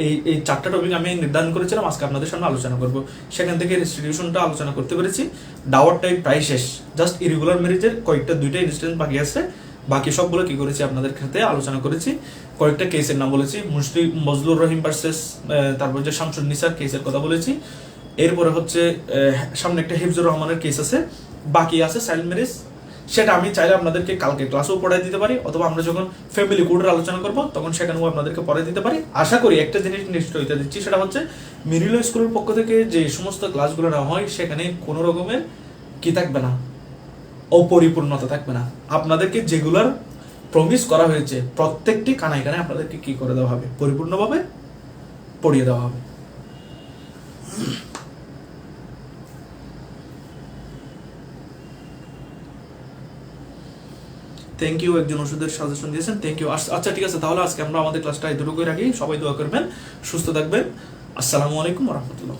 এই চারটা টপিক আমি নির্ধারণ করেছিলাম আজকে আপনাদের সামনে আলোচনা করব। সেখান থেকে রেস্টিটিউশনটা আলোচনা করতে পেরেছি, ডাওয়ার টাইপ প্রায় শেষ, জাস্ট ইরেগুলার ম্যারেজের দুইটা ইনস্ট্যান্স বাকি আছে, বাকি সবগুলো কি করেছি আপনাদের সাথে আলোচনা করেছি। কয়েকটা কেসের নাম বলেছি, মজলুর রহিম ভার্সেস তারপর যে শামসুন নিসার কেসের কথা বলেছি। এরপরে হচ্ছে সামনে একটা হিফজুর রহমানের কেস আছে, বাকি আছে চাইল্ড ম্যারেজ। সেটা আমি চাইলে আপনাদেরকে কালকে ক্লাসেও পড়াই দিতে পারি, অথবা আমরা যখন ফ্যামিলি কোডের আলোচনা করবো তখন সেখানেও আপনাদেরকে পড়াই দিতে পারি। আশা করি একটা জিনিস নিশ্চয়তা দিচ্ছি, সেটা হচ্ছে মিরিলো স্কুলের পক্ষ থেকে যে সমস্ত ক্লাসগুলো নেওয়া হয় সেখানে কোনো রকমের কি থাকবে না, অপরিপূর্ণতা থাকবে না। আপনাদেরকে যেগুলার প্রমিস করা হয়েছে প্রত্যেকটি কানায় কানায় আপনাদেরকে কি করে দেওয়া হবে, পরিপূর্ণভাবে পড়িয়ে দেওয়া হবে। থ্যাংক ইউ, একজন ওষুধের সাজেশন দিয়েছেন, থ্যাংক ইউ। আচ্ছা ঠিক আছে, তাহলে আজকে আমরা আমাদের ক্লাসটা এতটুকুই রাখি। সবাই দোয়া করবেন, সুস্থ থাকবেন। আসসালামু আলাইকুম ওয়া রাহমাতুল্লাহ।